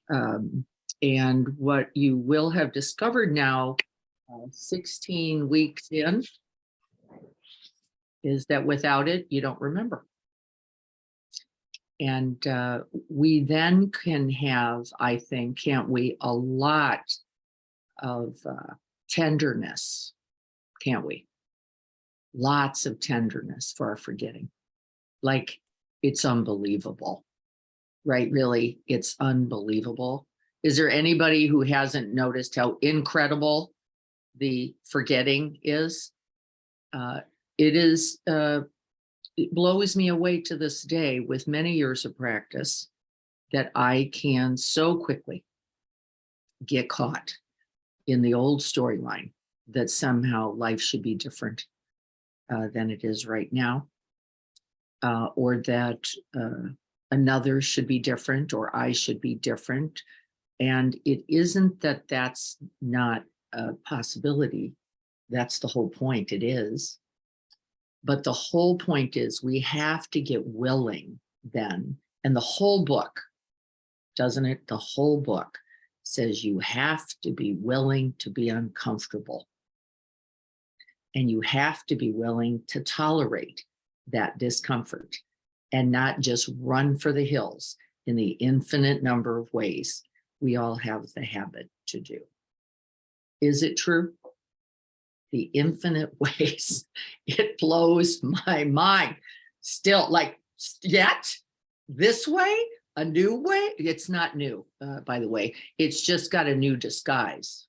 And what you will have discovered now, 16 weeks in, is that without it, you don't remember. And we then can have, I think, can't we, a lot of tenderness, can't we? Lots of tenderness for our forgetting. Like, it's unbelievable, right? Really, it's unbelievable. Is there anybody who hasn't noticed how incredible the forgetting is? It blows me away to this day, with many years of practice, that I can so quickly get caught in the old storyline that somehow life should be different than it is right now, or that another should be different, or I should be different. And it isn't that that's not a possibility. That's the whole point. It is. But the whole point is we have to get willing then. And the whole book, doesn't it? The whole book says you have to be willing to be uncomfortable. And you have to be willing to tolerate that discomfort and not just run for the hills in the infinite number of ways we all have the habit to do. Is it true? The infinite ways. It blows my mind. Still, like, yet this way, a new way. It's not new, by the way. It's just got a new disguise,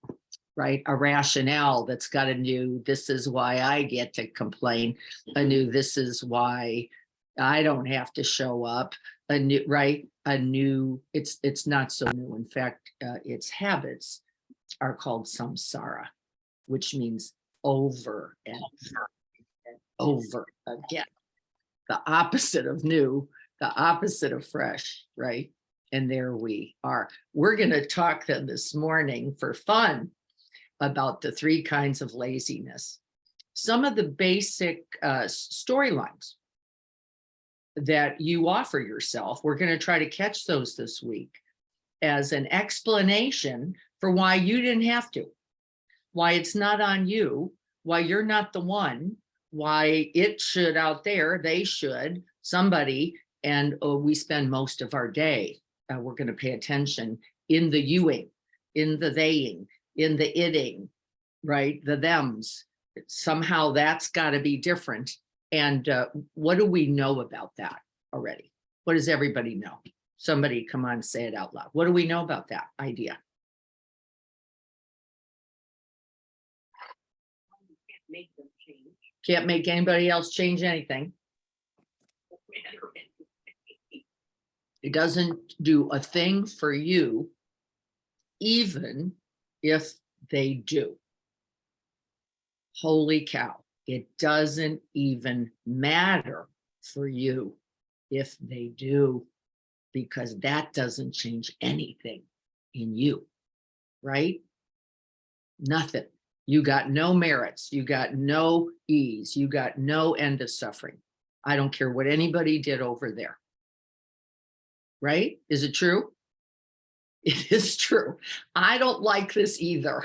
right? A rationale that's got a new, this is why I get to complain. A new, this is why I don't have to show up. A new, right? A new, it's not so new. In fact, its habits are called samsara, which means over and over again. The opposite of new, the opposite of fresh, right? And there we are. We're going to talk then this morning for fun about the 3 kinds of laziness. Some of the basic storylines that you offer yourself, we're going to try to catch those this week as an explanation for why you didn't have to, why it's not on you, why you're not the one, why it should out there, they should, somebody, and we spend most of our day, we're going to pay attention in the youing, in the theying, in the itting, right? The thems. Somehow that's got to be different. And what do we know about that already? What does everybody know? Somebody come on, say it out loud. What do we know about that idea? Make them change. Can't make anybody else change anything. It doesn't do a thing for you, even if they do. Holy cow. It doesn't even matter for you if they do, because that doesn't change anything in you, right? Nothing. You got no merits. You got no ease. You got no end of suffering. I don't care what anybody did over there. Right? Is it true? It is true. I don't like this either.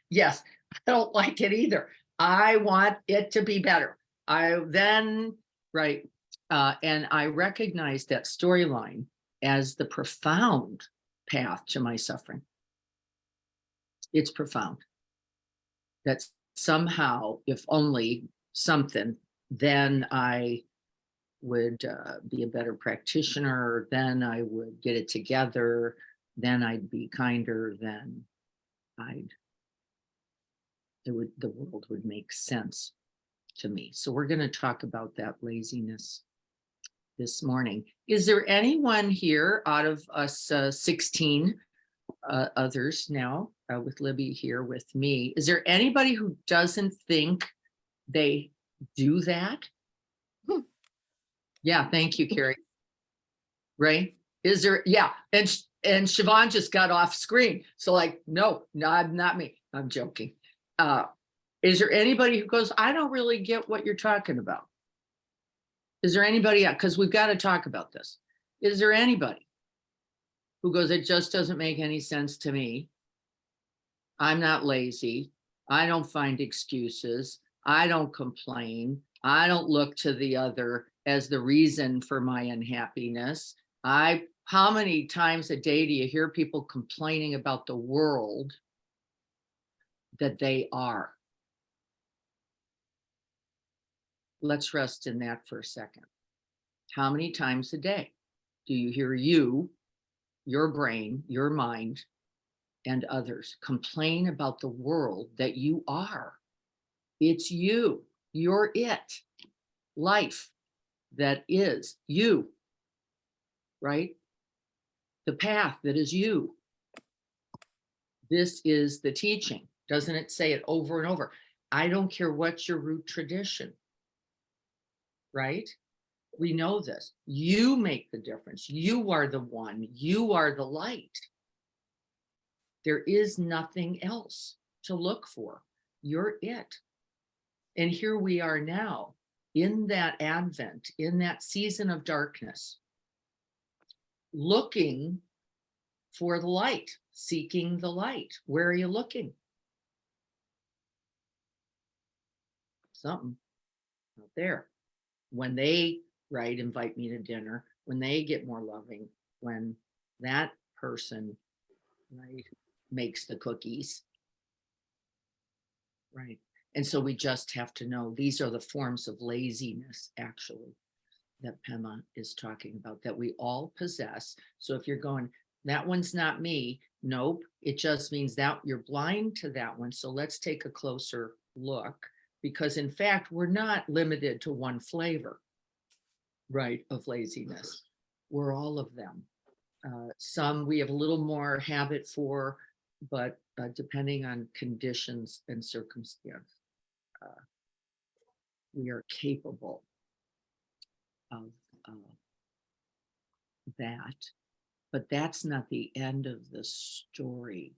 Yes, I don't like it either. I want it to be better. Right. And I recognize that storyline as the profound path to my suffering. It's profound. That somehow, if only something, then I would be a better practitioner, then I would get it together, then I'd be kinder, then the world would make sense to me. So we're going to talk about that laziness this morning. Is there anyone here out of us 16 others now, with Libby here with me, is there anybody who doesn't think they do that? Yeah, thank you, Carrie. Right? Is there? Yeah, and Siobhan just got off screen. So like, no, not me. I'm joking. Is there anybody who goes, I don't really get what you're talking about? Is there anybody? Because we've got to talk about this. Is there anybody? who goes, it just doesn't make any sense to me. I'm not lazy. I don't find excuses. I don't complain. I don't look to the other as the reason for my unhappiness. How many times a day do you hear people complaining about the world that they are? Let's rest in that for a second. How many times a day do you hear you, your brain, your mind, and others complain about the world that you are? It's you. You're it. Life that is you, right? The path that is you. This is the teaching. Doesn't it say it over and over? I don't care what's your root tradition, right? We know this. You make the difference. You are the one. You are the light. There is nothing else to look for. You're it. And here we are now in that Advent, in that season of darkness, looking for the light, seeking the light. Where are you looking? Something out there. When they, right, invite me to dinner, when they get more loving, when that person, right, makes the cookies, right? And so we just have to know these are the forms of laziness, actually, that Pema is talking about, that we all possess. So if you're going, that one's not me, nope, it just means that you're blind to that one. So let's take a closer look, because in fact, we're not limited to one flavor, right, of laziness. We're all of them. Some we have a little more habit for, but depending on conditions and circumstance, we are capable of that. But that's not the end of the story,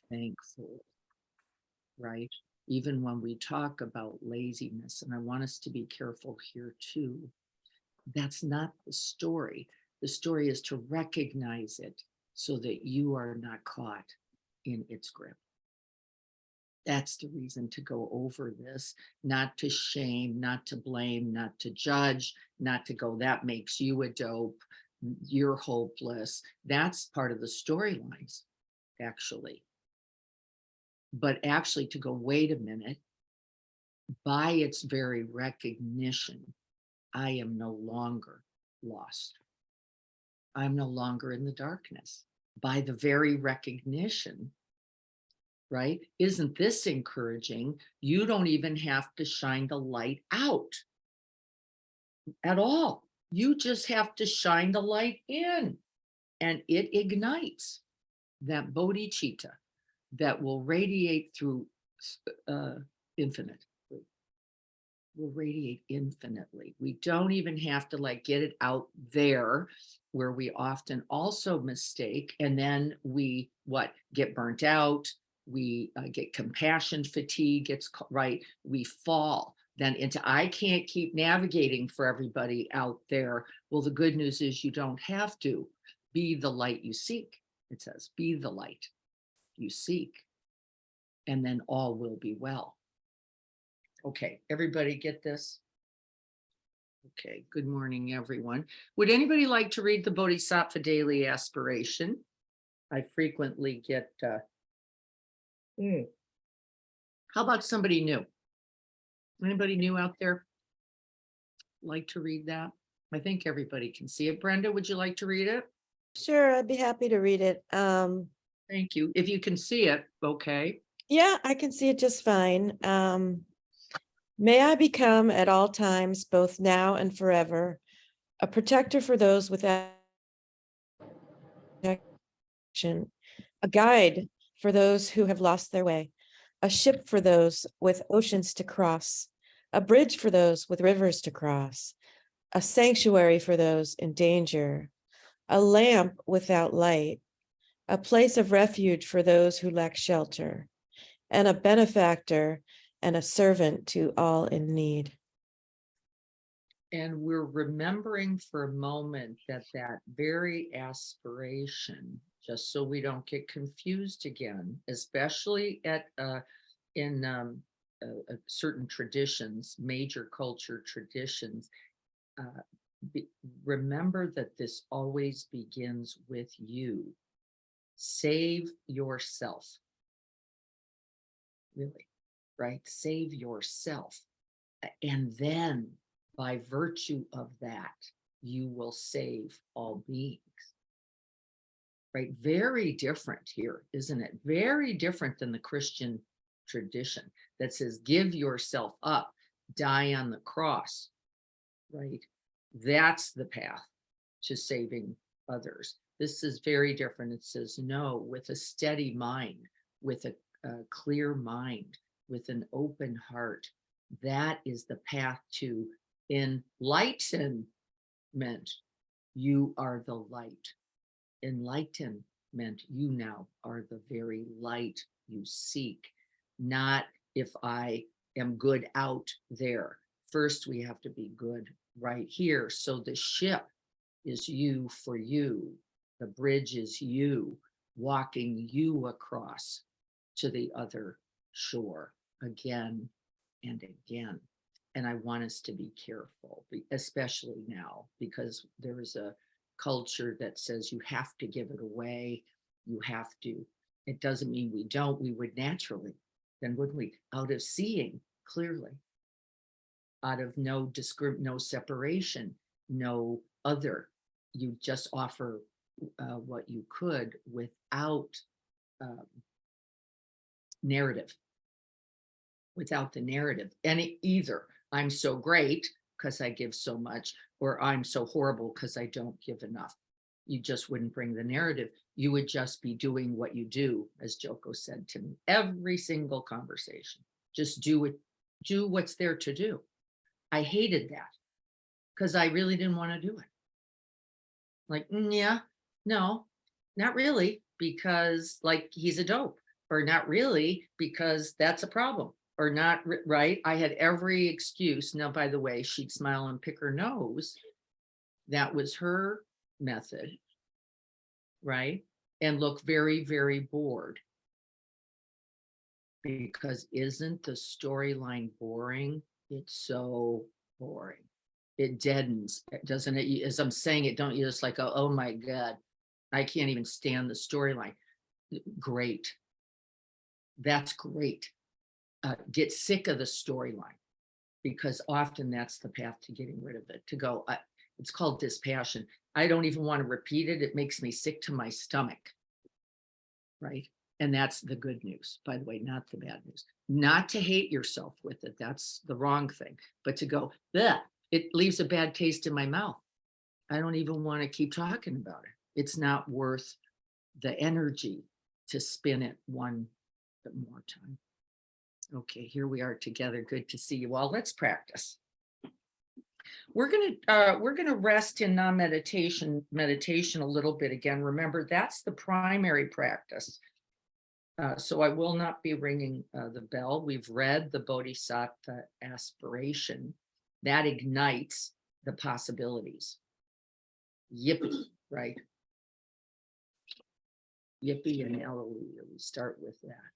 thankfully, right? Even when we talk about laziness, and I want us to be careful here too, that's not the story. The story is to recognize it so that you are not caught in its grip. That's the reason to go over this, not to shame, not to blame, not to judge, not to go, that makes you a dope, you're hopeless. That's part of the storylines, actually. But actually to go, wait a minute, by its very recognition, I am no longer lost. I'm no longer in the darkness. By the very recognition, right? Isn't this encouraging? You don't even have to shine the light out at all. You just have to shine the light in, and it ignites that bodhicitta that will radiate through infinite. Will radiate infinitely. We don't even have to like get it out there, where we often also mistake, and then we get burnt out. We get compassion fatigue, gets right. We fall then into, I can't keep navigating for everybody out there. Well, the good news is you don't have to. Be the light you seek. It says, be the light you seek, and then all will be well. Okay, everybody get this? Okay, good morning, everyone. Would anybody like to read the Bodhisattva Daily Aspiration? I frequently get, how about somebody new? Anybody new out there like to read that? I think everybody can see it. Brenda, would you like to read it? Sure, I'd be happy to read it. Thank you. If you can see it, okay. Yeah, I can see it just fine. May I become at all times, both now and forever, a protector for those without protection, a guide for those who have lost their way, a ship for those with oceans to cross, a bridge for those with rivers to cross, a sanctuary for those in danger, a lamp without light, a place of refuge for those who lack shelter, and a benefactor and a servant to all in need. And we're remembering for a moment that that very aspiration just so we don't get confused again, especially in certain traditions, major culture traditions. Uh, Remember that this always begins with you. Save yourself. Really, right? Save yourself. And then by virtue of that, you will save all beings. Right? Very different here, isn't it? Very different than the Christian tradition that says, give yourself up, die on the cross, right? That's the path to saving others. This is very different. It says, no, with a steady mind, with a clear mind, with an open heart. That is the path to enlightenment. You are the light. Enlightenment, you now are the very light you seek. Not if I am good out there. First, we have to be good right here. So the ship is you for you. The bridge is you, walking you across to the other shore again and again. And I want us to be careful, especially now, because there is a culture that says you have to give it away. You have to. It doesn't mean we don't. We would naturally, then wouldn't we? Out of seeing clearly, out of no separation, no other. You just offer what you could without narrative, without the narrative. And either I'm so great because I give so much, or I'm so horrible because I don't give enough. You just wouldn't bring the narrative. You would just be doing what you do, as Joko said to me, every single conversation. Just do it, do what's there to do. I hated that because I really didn't want to do it. Like, yeah, no, not really, because like he's a dope, or not really, because that's a problem, or not right. I had every excuse. Now, by the way, she'd smile and pick her nose. That was her method, right? And look very, very bored. Because isn't the storyline boring? It's so boring. It deadens, doesn't it? As I'm saying it, don't you just like, oh my God, I can't even stand the storyline. Great. That's great. Get sick of the storyline, because often that's the path to getting rid of it. To go, it's called dispassion. I don't even want to repeat it. It makes me sick to my stomach. Right. And that's the good news, by the way, not the bad news. Not to hate yourself with it. That's the wrong thing. But to go, bleh, it leaves a bad taste in my mouth. I don't even want to keep talking about it. It's not worth the energy to spin it one more time. Okay, here we are together. Good to see you all. Let's practice. We're gonna rest in non-meditation a little bit again. Remember, that's the primary practice. So I will not be ringing the bell. We've read the Bodhisattva aspiration. That ignites the possibilities. Yippee, right? Yippee and hallelujah. We start with that.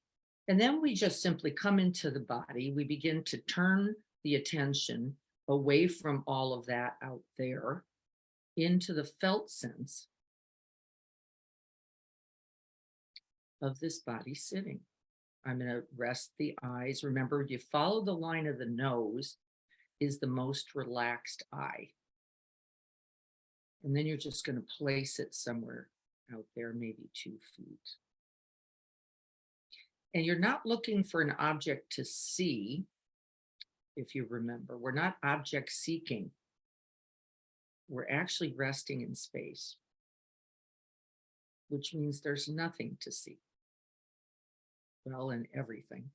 And then we just simply come into the body. We begin to turn the attention away from all of that out there into the felt sense of this body sitting. I'm going to rest the eyes. Remember, you follow the line of the nose is the most relaxed eye. And then you're just going to place it somewhere out there, maybe 2 feet. And you're not looking for an object to see, if you remember. We're not object seeking. We're actually resting in space, which means there's nothing to see. Well, and everything.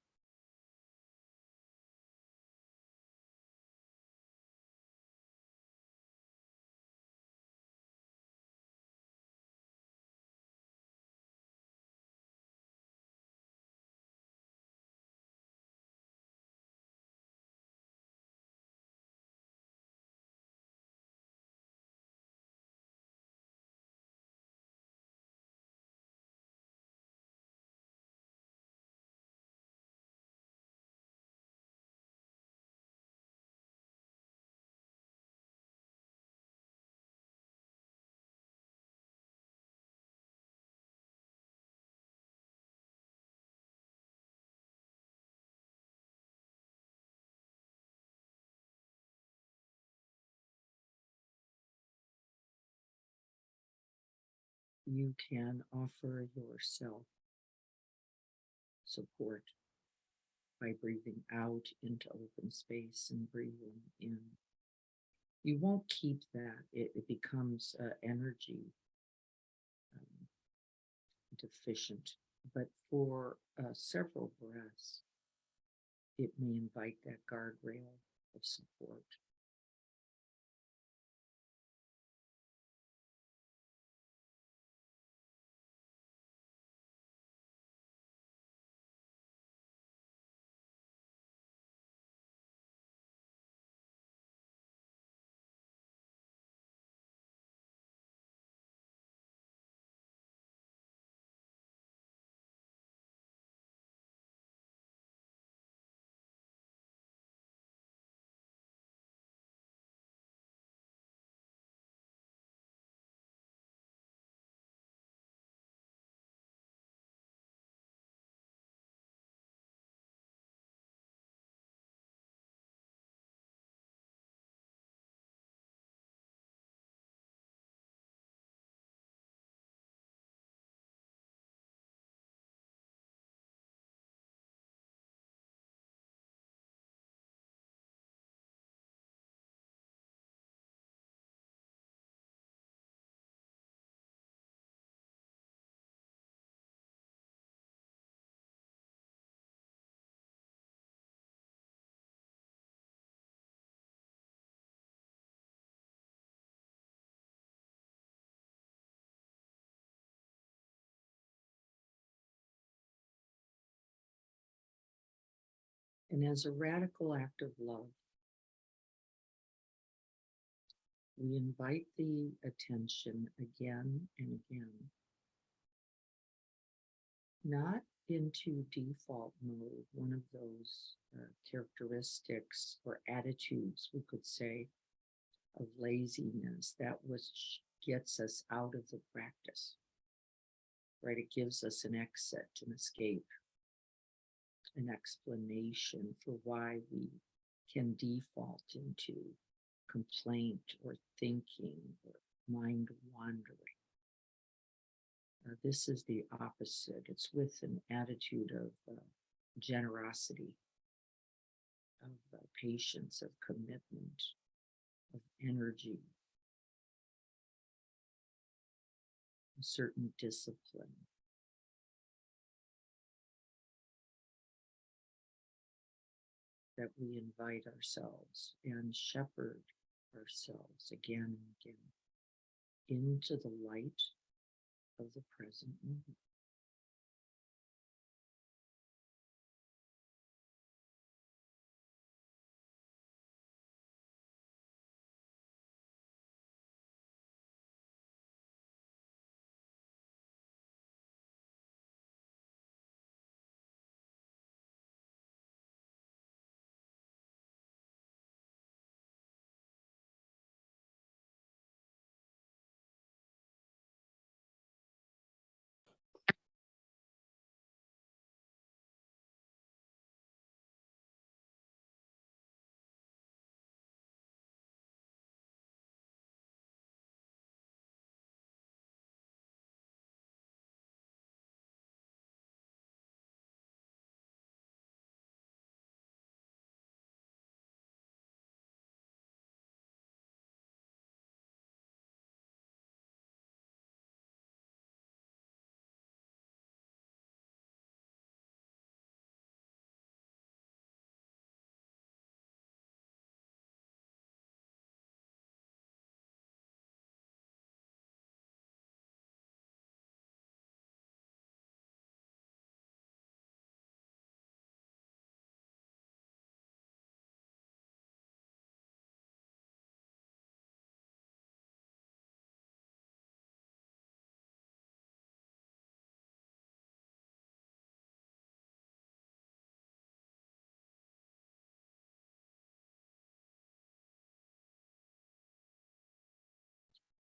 you can offer yourself support by breathing out into open space and breathing in. You won't keep that, it becomes energy deficient, but for several breaths, it may invite that guardrail of support. And as a radical act of love, we invite the attention again and again, not into default mode, one of those characteristics or attitudes, we could say, of laziness that which gets us out of the practice, right? It gives us an exit, an escape, an explanation for why we can default into complaint or thinking or mind wandering. This is the opposite. It's with an attitude of generosity, of patience, of commitment, of energy, a certain discipline. That we invite ourselves and shepherd ourselves again and again into the light of the present moment.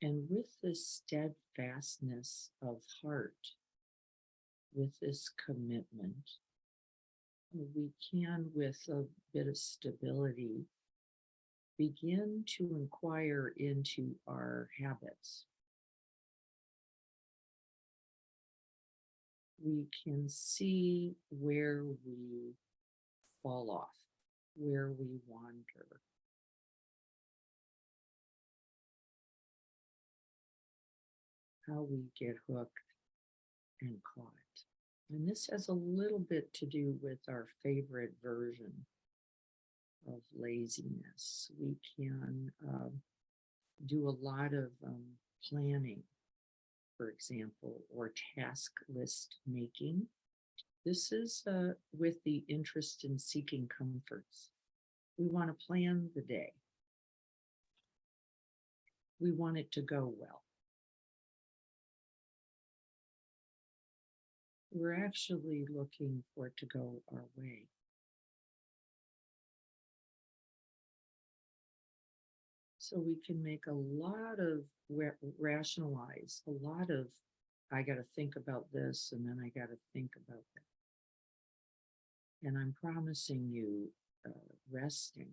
And with this steadfastness of heart, with this commitment, we can, with a bit of stability, begin to inquire into our habits. we can see where we fall off, where we wander. How we get hooked and caught. And this has a little bit to do with our favorite version of laziness. We can do a lot of planning, for example, or task list making. This is with the interest in seeking comforts. We want to plan the day. We want it to go well. We're actually looking for it to go our way. So we can make a lot of rationalize, a lot of, I got to think about this and then I got to think about that. And I'm promising you, resting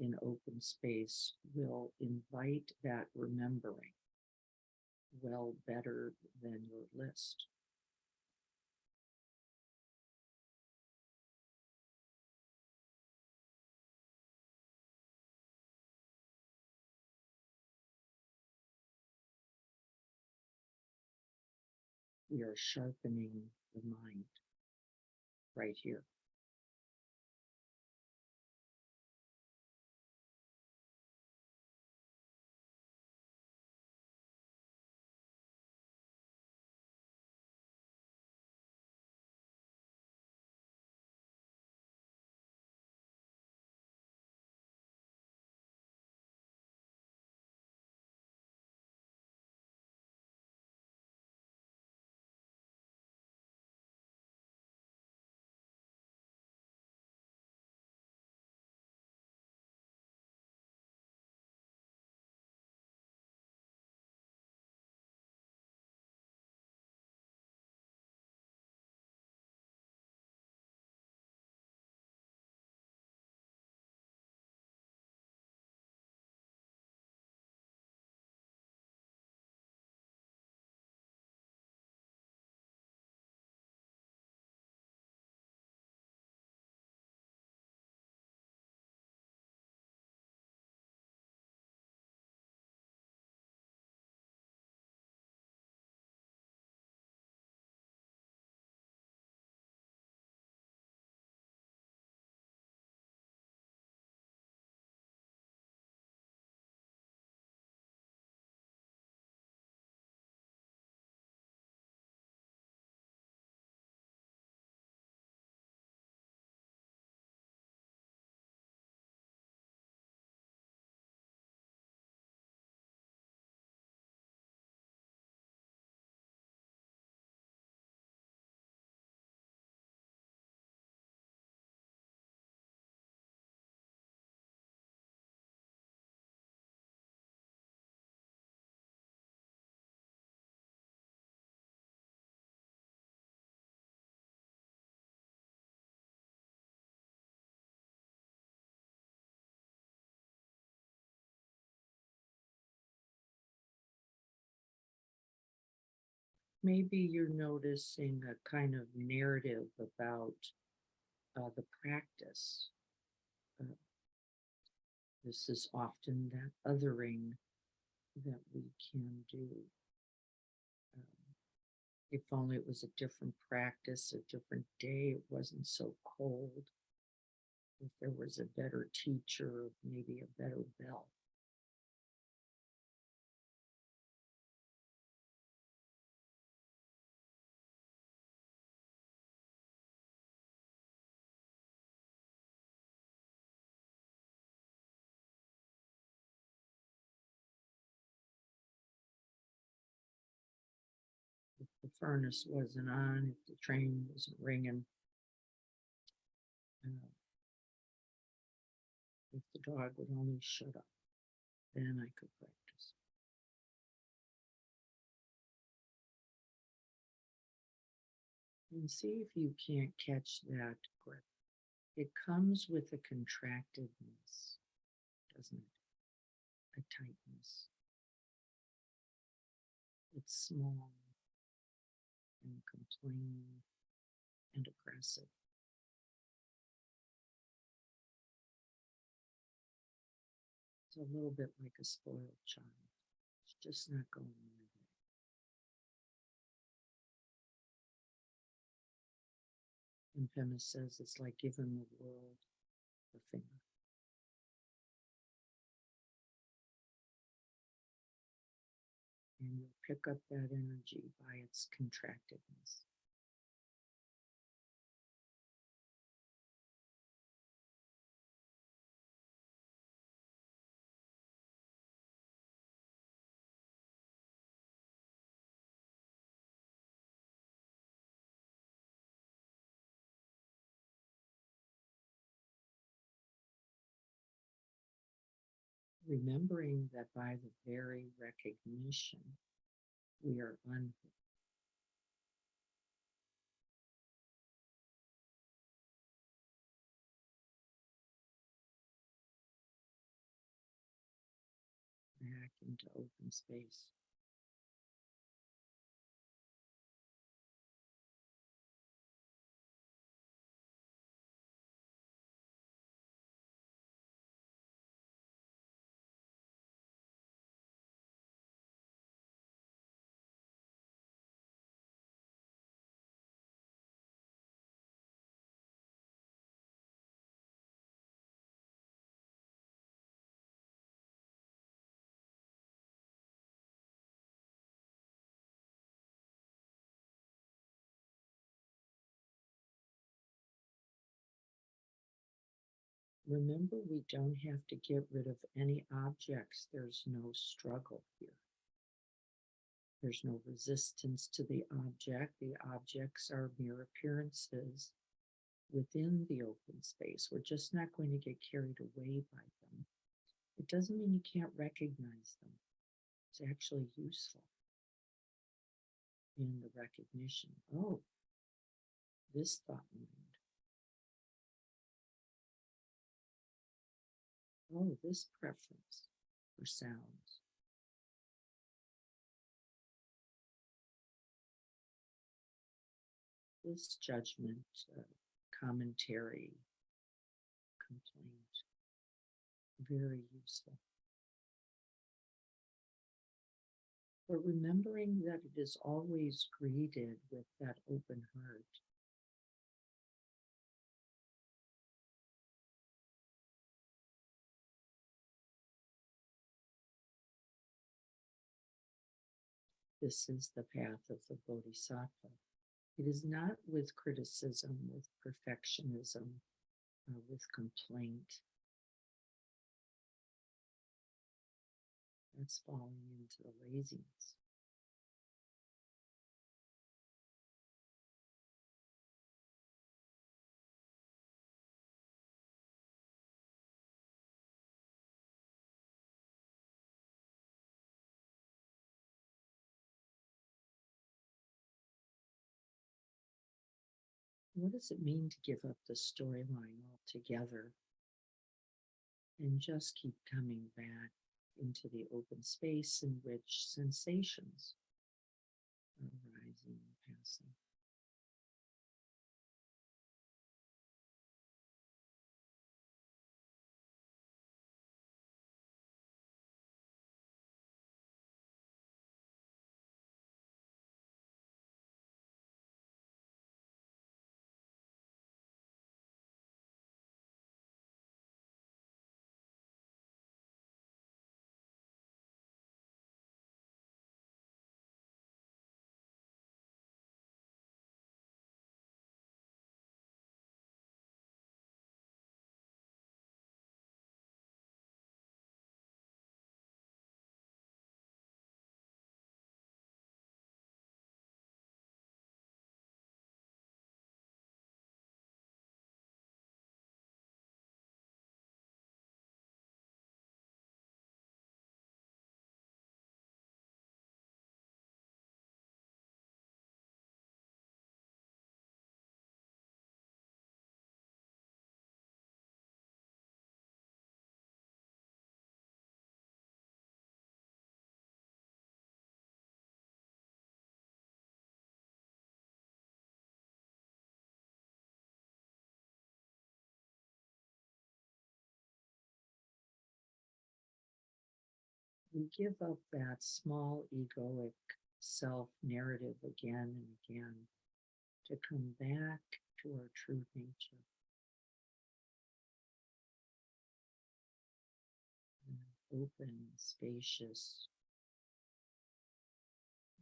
in open space will invite that remembering well better than your list. We are sharpening the mind right here. Maybe you're noticing a kind of narrative about the practice. Uh, this is often that othering that we can do. If only it was a different practice, a different day, it wasn't so cold. If there was a better teacher, maybe a better bell. If the furnace wasn't on, if the train wasn't ringing, if the dog would only shut up, then I could practice. And see if you can't catch that grip. It comes with a contractedness, doesn't it? A tightness. It's small and complain and aggressive. It's a little bit like a spoiled child. It's just not going my way. And Pema says it's like giving the world the finger. And you'll pick up that energy by its contractedness. Remembering that by the very recognition, we are unhooked. Back into open space. Remember, we don't have to get rid of any objects. There's no struggle here. There's no resistance to the object. The objects are mere appearances within the open space. We're just not going to get carried away by them. It doesn't mean you can't recognize them. It's actually useful in the recognition. Oh, this thought mind. Oh, this preference for sounds. This judgment, commentary, complaint. Very useful. But remembering that it is always greeted with that open heart. This is the path of the Bodhisattva. It is not with criticism, with perfectionism, with complaint. That's falling into the laziness. What does it mean to give up the storyline altogether and just keep coming back into the open space in which sensations are arising and passing? we give up that small egoic self narrative again and again to come back to our true nature. An open, spacious,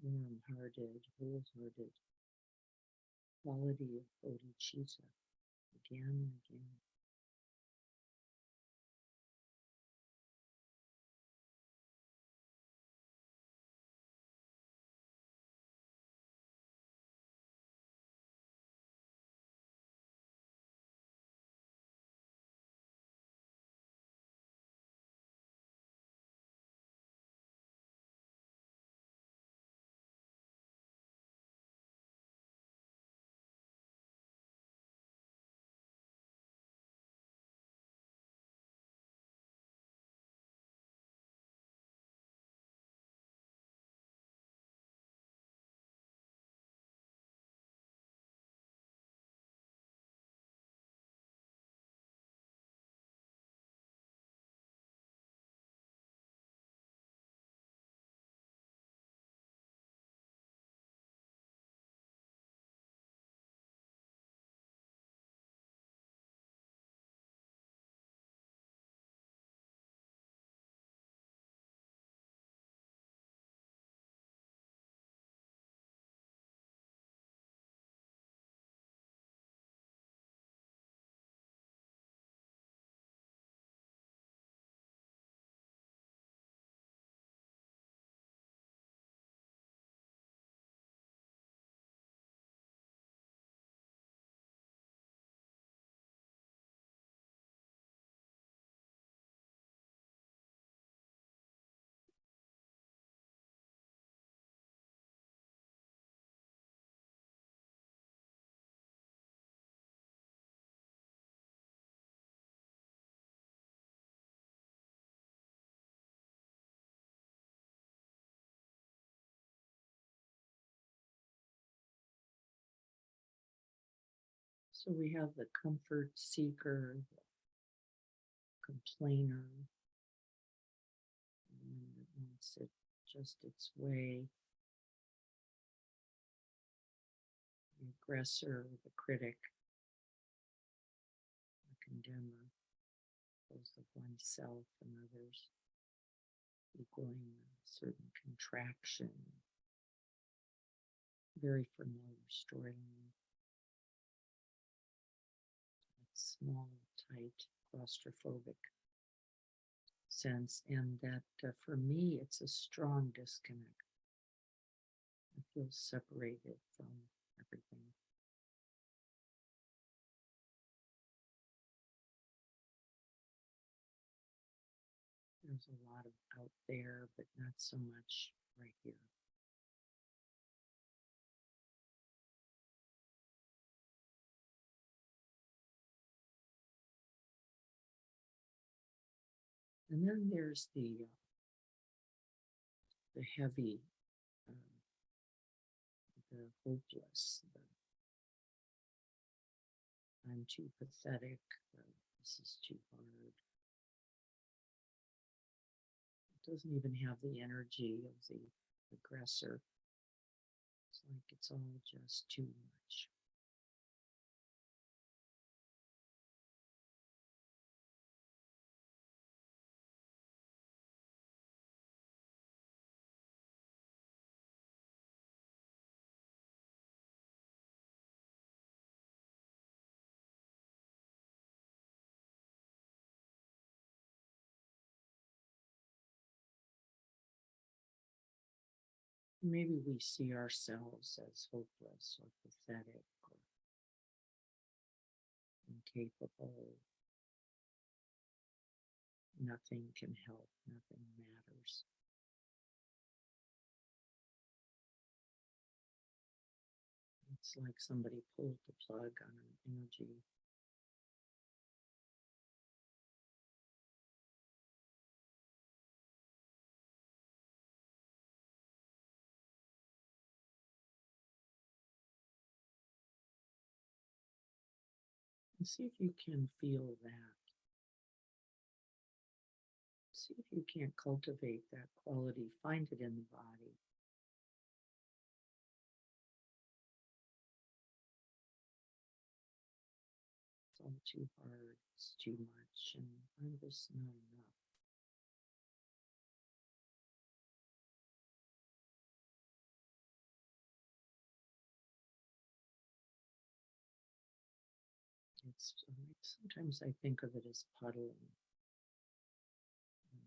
warm-hearted, wholehearted quality of bodhicitta again and again. So we have the comfort seeker, the complainer, the one that wants it just its way, the aggressor, the critic, the condemner, both of oneself and others, equaling a certain contraction. Very familiar storyline. That small, tight, claustrophobic sense, and that for me, it's a strong disconnect. I feel separated from everything. There's a lot of out there, but not so much right here. And then there's the heavy, the hopeless, the I'm too pathetic, this is too hard. It doesn't even have the energy of the aggressor. It's like it's all just too much. Maybe we see ourselves as hopeless or pathetic or incapable. Nothing can help, nothing matters. It's like somebody pulled the plug on an energy. And see if you can feel that. See if you can't cultivate that quality. Find it in the body. It's all too hard. It's too much. And I'm just not enough. It's sometimes I think of it as puddling. Um,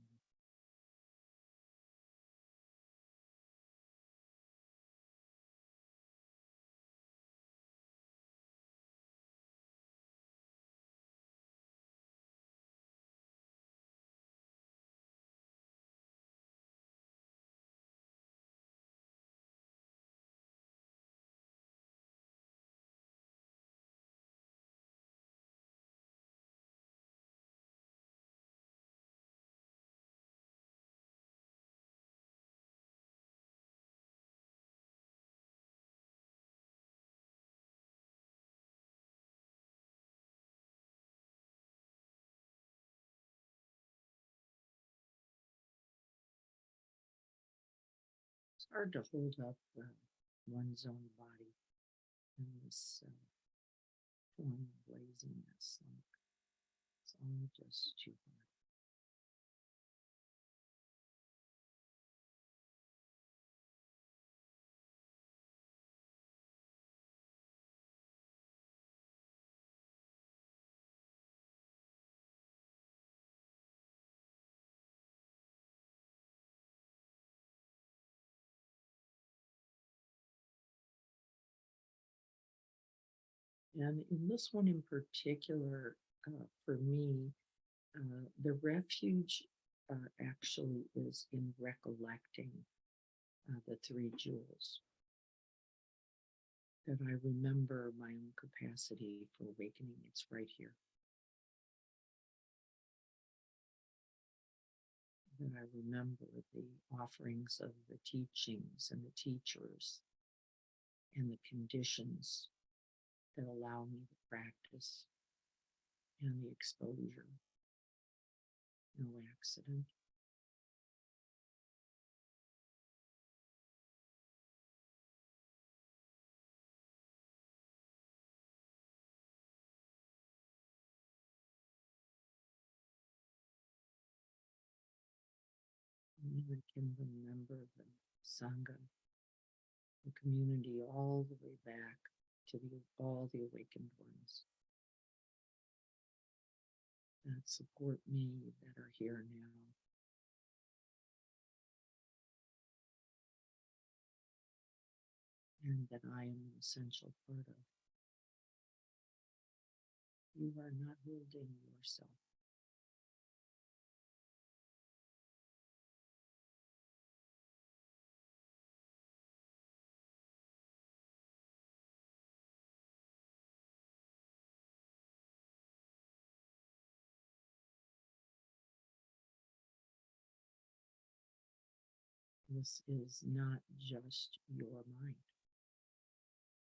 It's hard to hold up one's own body in this form of laziness. Like, it's all just too hard. And in this one in particular, for me, the refuge actually is in recollecting the three jewels. That I remember my own capacity for awakening. It's right here. That I remember the offerings of the teachings and the teachers and the conditions that allow me to practice and the exposure. No accident. And I can remember the Sangha, the community, all the way back to all the awakened ones that support me, that are here now. And that I am an essential part of. You are not holding yourself. This is not just your mind.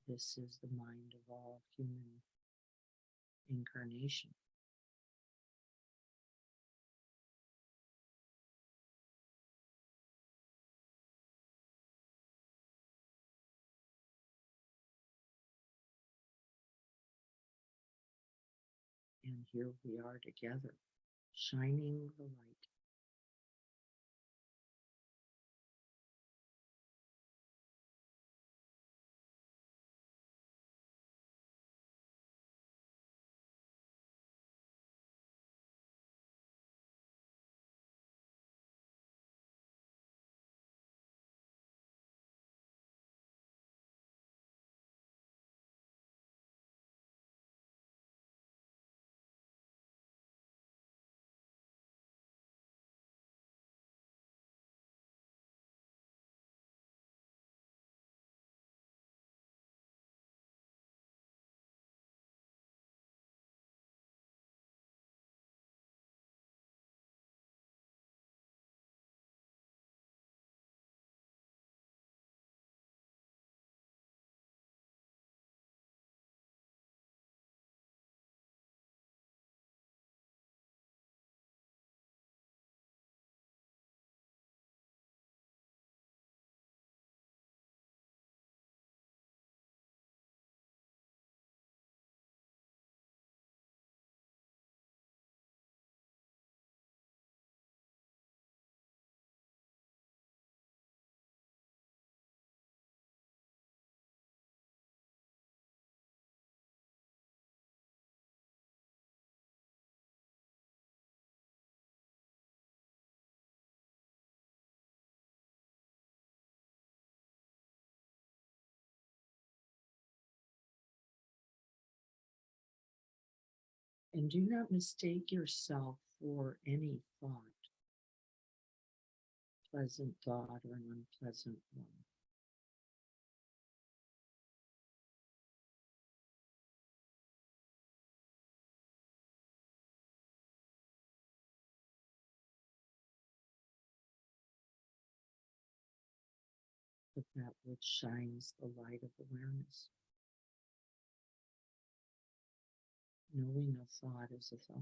This is the mind of all human incarnation. And here we are together, shining the light. And do not mistake yourself for any thought, pleasant thought or an unpleasant one. But that which shines the light of awareness. Knowing a thought is a thought.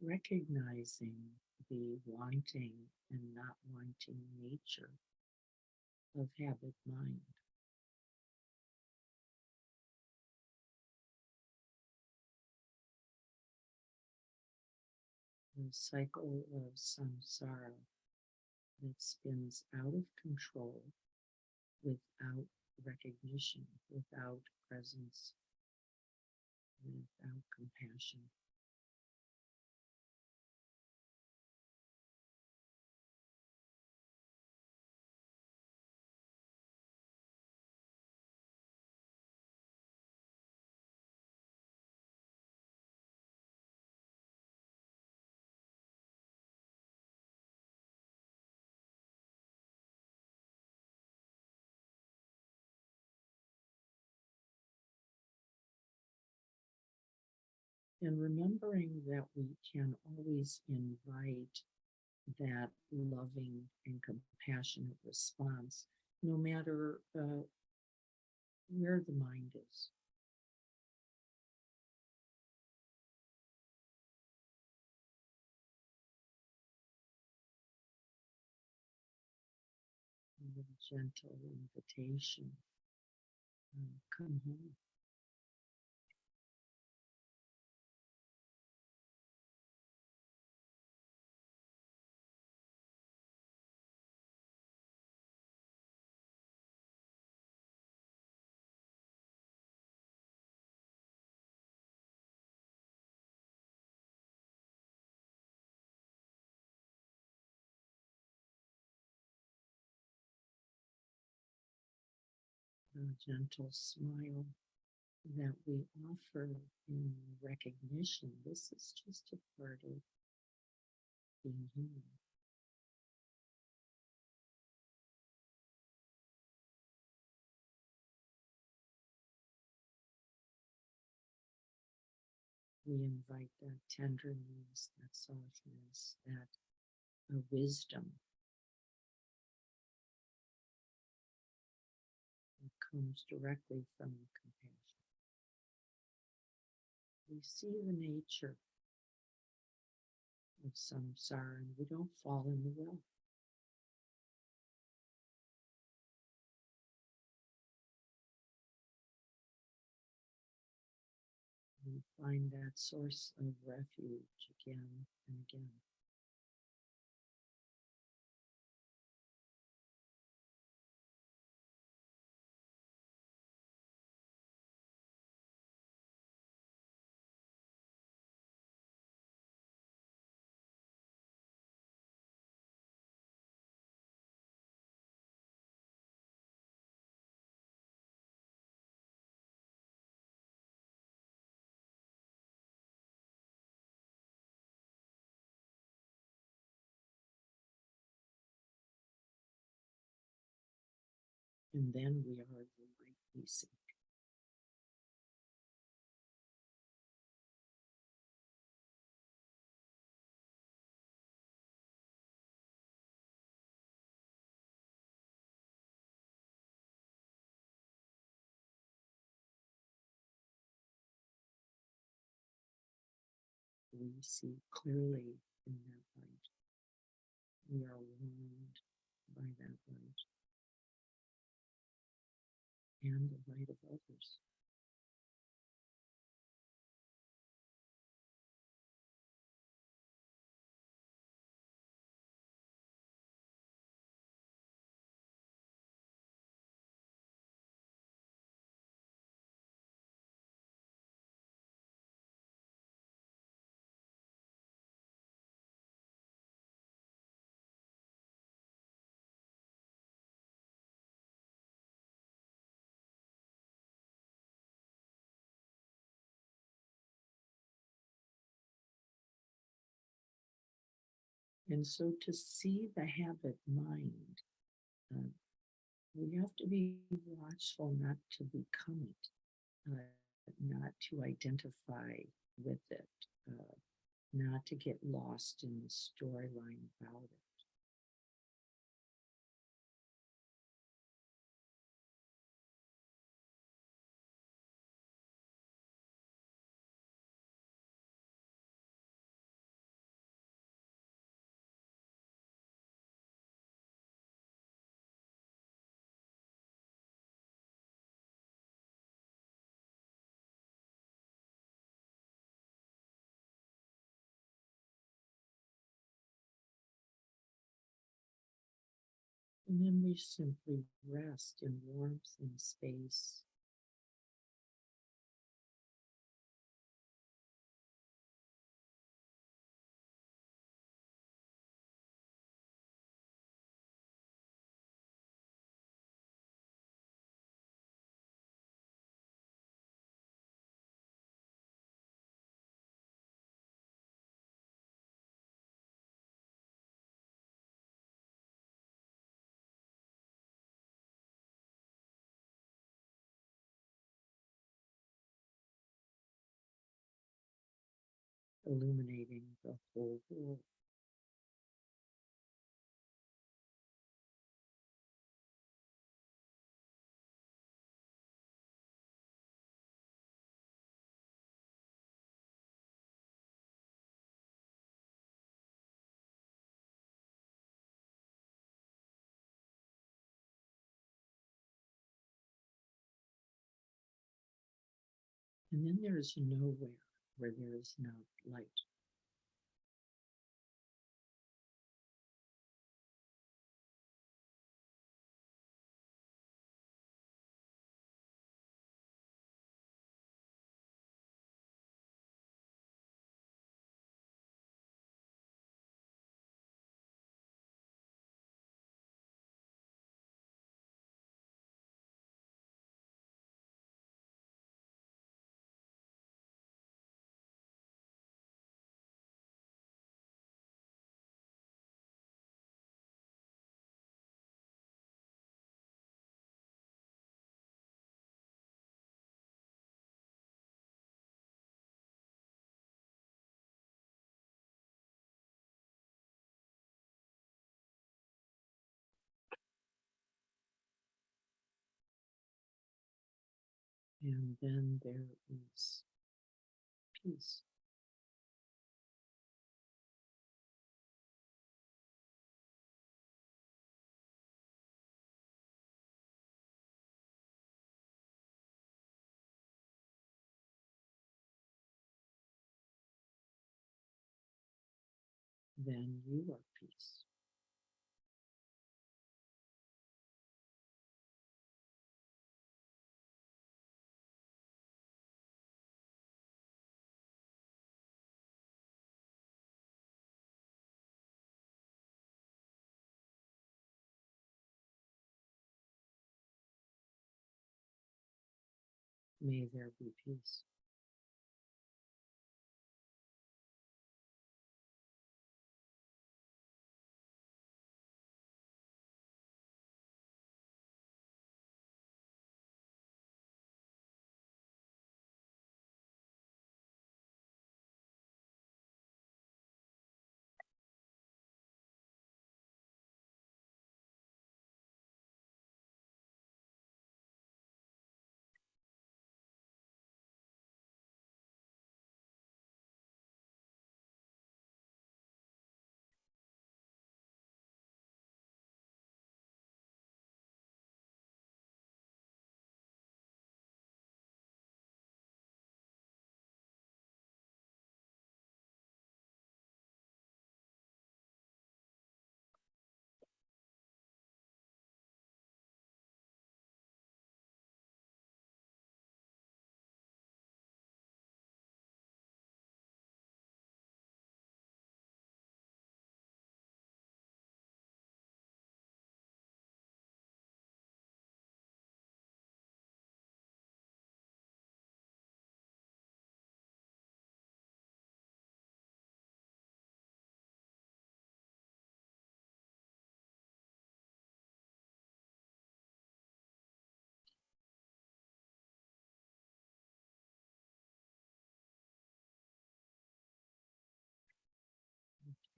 Recognizing the wanting and not wanting nature of habit mind. The cycle of samsara that spins out of control without recognition, without presence, without compassion. And remembering that we can always invite that loving and compassionate response, no matter where the mind is. A gentle invitation, come home. A gentle smile that we offer in recognition. This is just a part of being human. We invite that tenderness, that softness, that wisdom that comes directly from compassion. We see the nature of samsara and we don't fall in the well. We find that source of refuge again and again. And then we are the light we seek. we see clearly in that light. We are warmed by that light and the light of others. And so to see the habit mind, uh, we have to be watchful not to become it, not to identify with it, not to get lost in the storyline about it. And then we simply rest in warmth and space. Illuminating the whole world. And then there is nowhere where there is no light. And then there is peace. Then you are peace. May there be peace.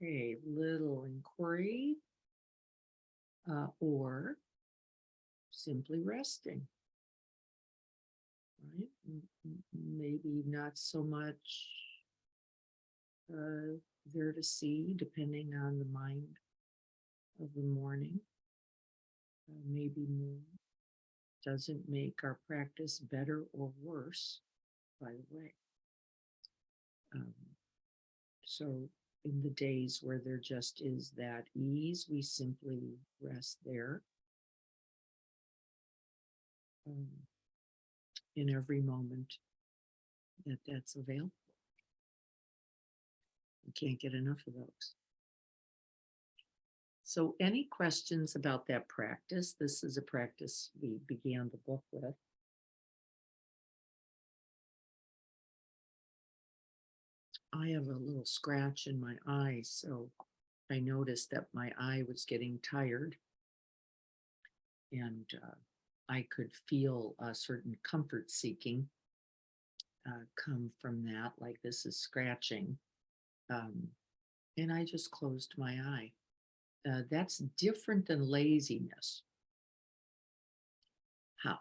Okay, little inquiry, or simply resting. Right? Maybe not so much there to see, depending on the mind of the morning. Maybe more. Doesn't make our practice better or worse, by the way. So in the days where there just is that ease, we simply rest there. In every moment that's available. We can't get enough of those. So any questions about that practice? This is a practice we began the book with. I have a little scratch in my eye, so I noticed that my eye was getting tired, and I could feel a certain comfort seeking come from that, like this is scratching. And I just closed my eye. That's different than laziness. How?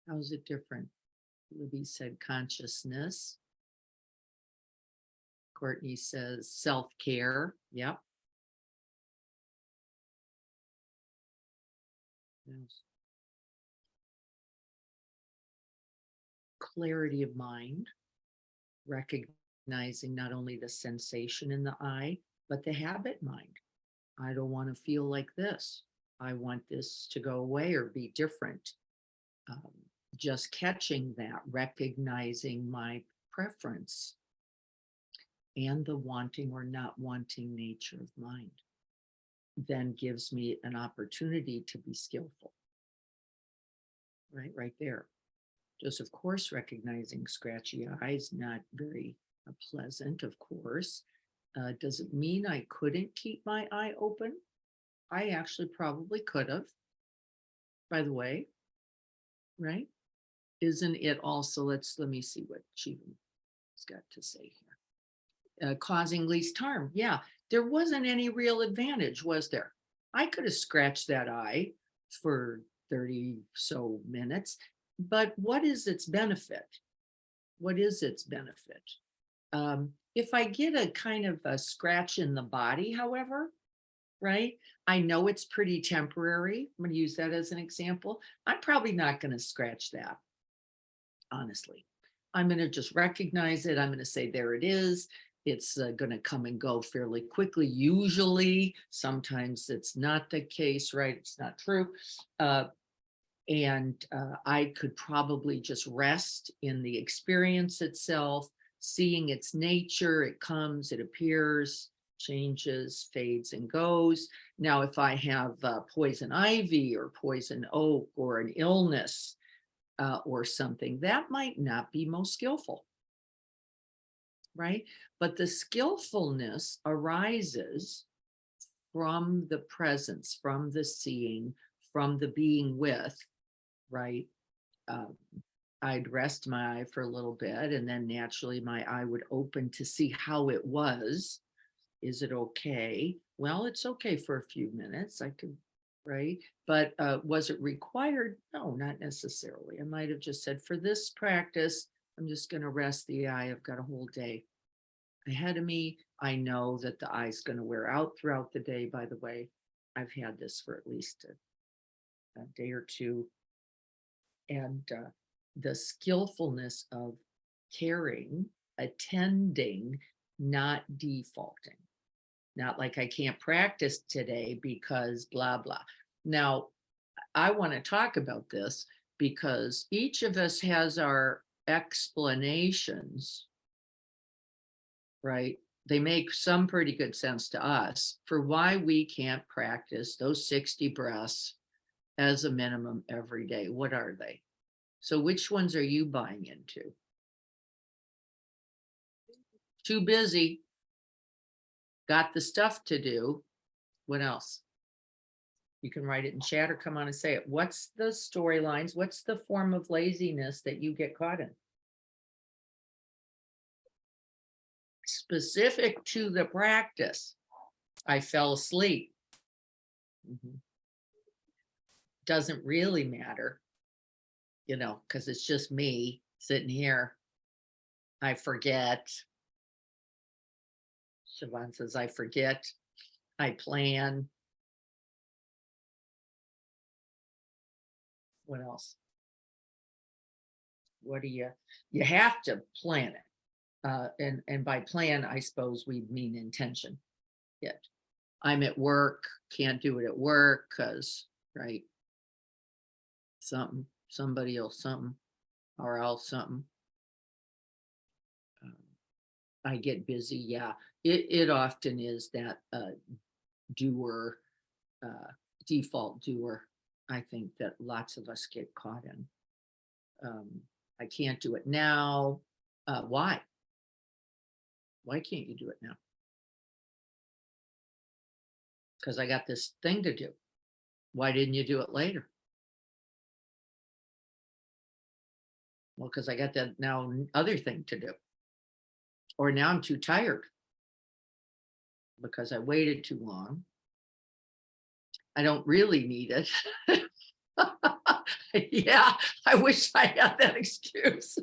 How's it different? Libby said consciousness. Courtney says self-care. Yep. Yes. Clarity of mind, recognizing not only the sensation in the eye, but the habit mind. I don't want to feel like this. I want this to go away or be different. Just catching that, recognizing my preference and the wanting or not wanting nature of mind, then gives me an opportunity to be skillful. Right there. Just, of course, recognizing scratchy eyes, not very pleasant, of course. Does it mean I couldn't keep my eye open? I actually probably could have, by the way, right? Isn't it also, let me see what Cheven's got to say here. Causing least harm. Yeah, there wasn't any real advantage, was there? I could have scratched that eye for 30 so minutes, but what is its benefit? What is its benefit? If I get a kind of a scratch in the body, however, right, I know it's pretty temporary. I'm going to use that as an example. I'm probably not going to scratch that, honestly. I'm going to just recognize it. I'm going to say, there it is. It's going to come and go fairly quickly. Usually, sometimes it's not the case, right? It's not true. And I could probably just rest in the experience itself, seeing its nature. It comes, it appears, changes, fades and goes. Now, if I have poison ivy or poison oak or an illness or something, that might not be most skillful, right? But the skillfulness arises from the presence, from the seeing, from the being with, right? I'd rest my eye for a little bit, and then naturally my eye would open to see how it was. Is it okay? Well, it's okay for a few minutes. I could, right? But was it required? No, not necessarily. I might have just said, for this practice, I'm just going to rest the eye. I've got a whole day ahead of me. I know that the eye's going to wear out throughout the day, by the way. I've had this for at least a day or two. And the skillfulness of caring, attending, not defaulting. Not like I can't practice today because blah, blah. Now, I want to talk about this because each of us has our explanations, right? They make some pretty good sense to us for why we can't practice those 60 breaths as a minimum every day. What are they? So which ones are you buying into? Too busy. Got the stuff to do. What else? You can write it in chat or come on and say it. What's the storylines? What's the form of laziness that you get caught in? specific to the practice, I fell asleep. Doesn't really matter, because it's just me sitting here. I forget. Siobhan says, I forget. I plan. What else? What do you have to plan it. And by plan, I suppose we mean intention. Yet I'm at work, can't do it at work because, right, somebody else something, or else something. I get busy. Yeah, it often is that doer, default doer, I think that lots of us get caught in. I can't do it now. Why? Why can't you do it now? Because I got this thing to do. Why didn't you do it later? Well, because I got that now other thing to do. Or now I'm too tired because I waited too long. I don't really need it. Yeah, I wish I had that excuse.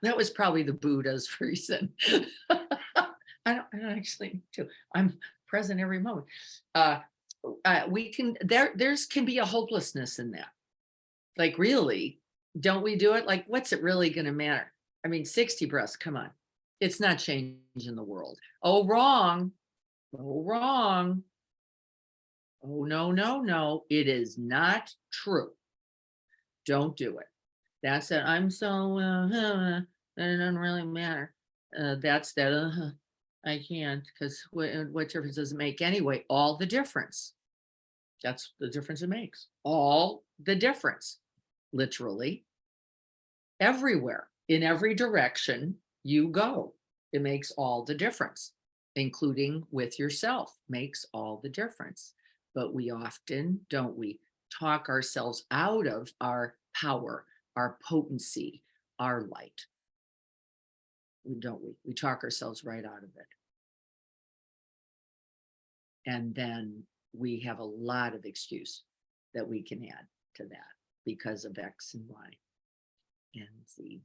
That was probably the Buddha's reason. I don't actually need to. I'm present every moment. We can there's can be a hopelessness in that. Like, really, don't we do it? Like, what's it really going to matter? I mean, 60 breaths, come on. It's not changing the world. Oh, wrong. Oh, wrong. Oh, no, no, no. It is not true. Don't do it. That's it. I'm so, it doesn't really matter. That's that, I can't, because what difference does it make anyway? All the difference. That's the difference it makes. All the difference, literally. Everywhere, in every direction you go, it makes all the difference, including with yourself, makes all the difference. But we often, don't we, talk ourselves out of our power, our potency, our light. Don't we? We talk ourselves right out of it. And then we have a lot of excuse that we can add to that because of X and Y and Z.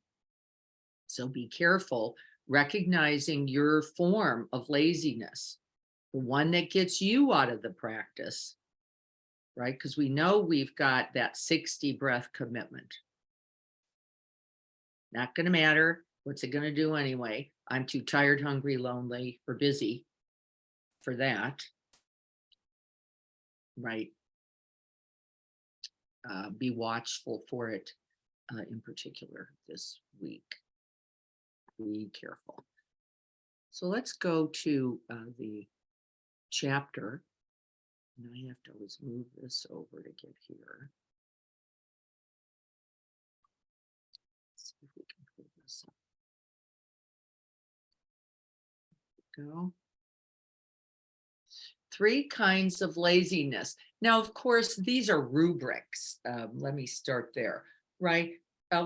So be careful recognizing your form of laziness, the one that gets you out of the practice, right? Because we know we've got that 60 breath commitment. Not going to matter. What's it going to do anyway? I'm too tired, hungry, lonely, or busy for that. Right. Be watchful for it in particular this week. Be careful. So let's go to the chapter. Now I have to always move this over to get here. Let's see if we can pull this up. Go. 3 kinds of laziness. Now, of course, these are rubrics. Let me start there, right?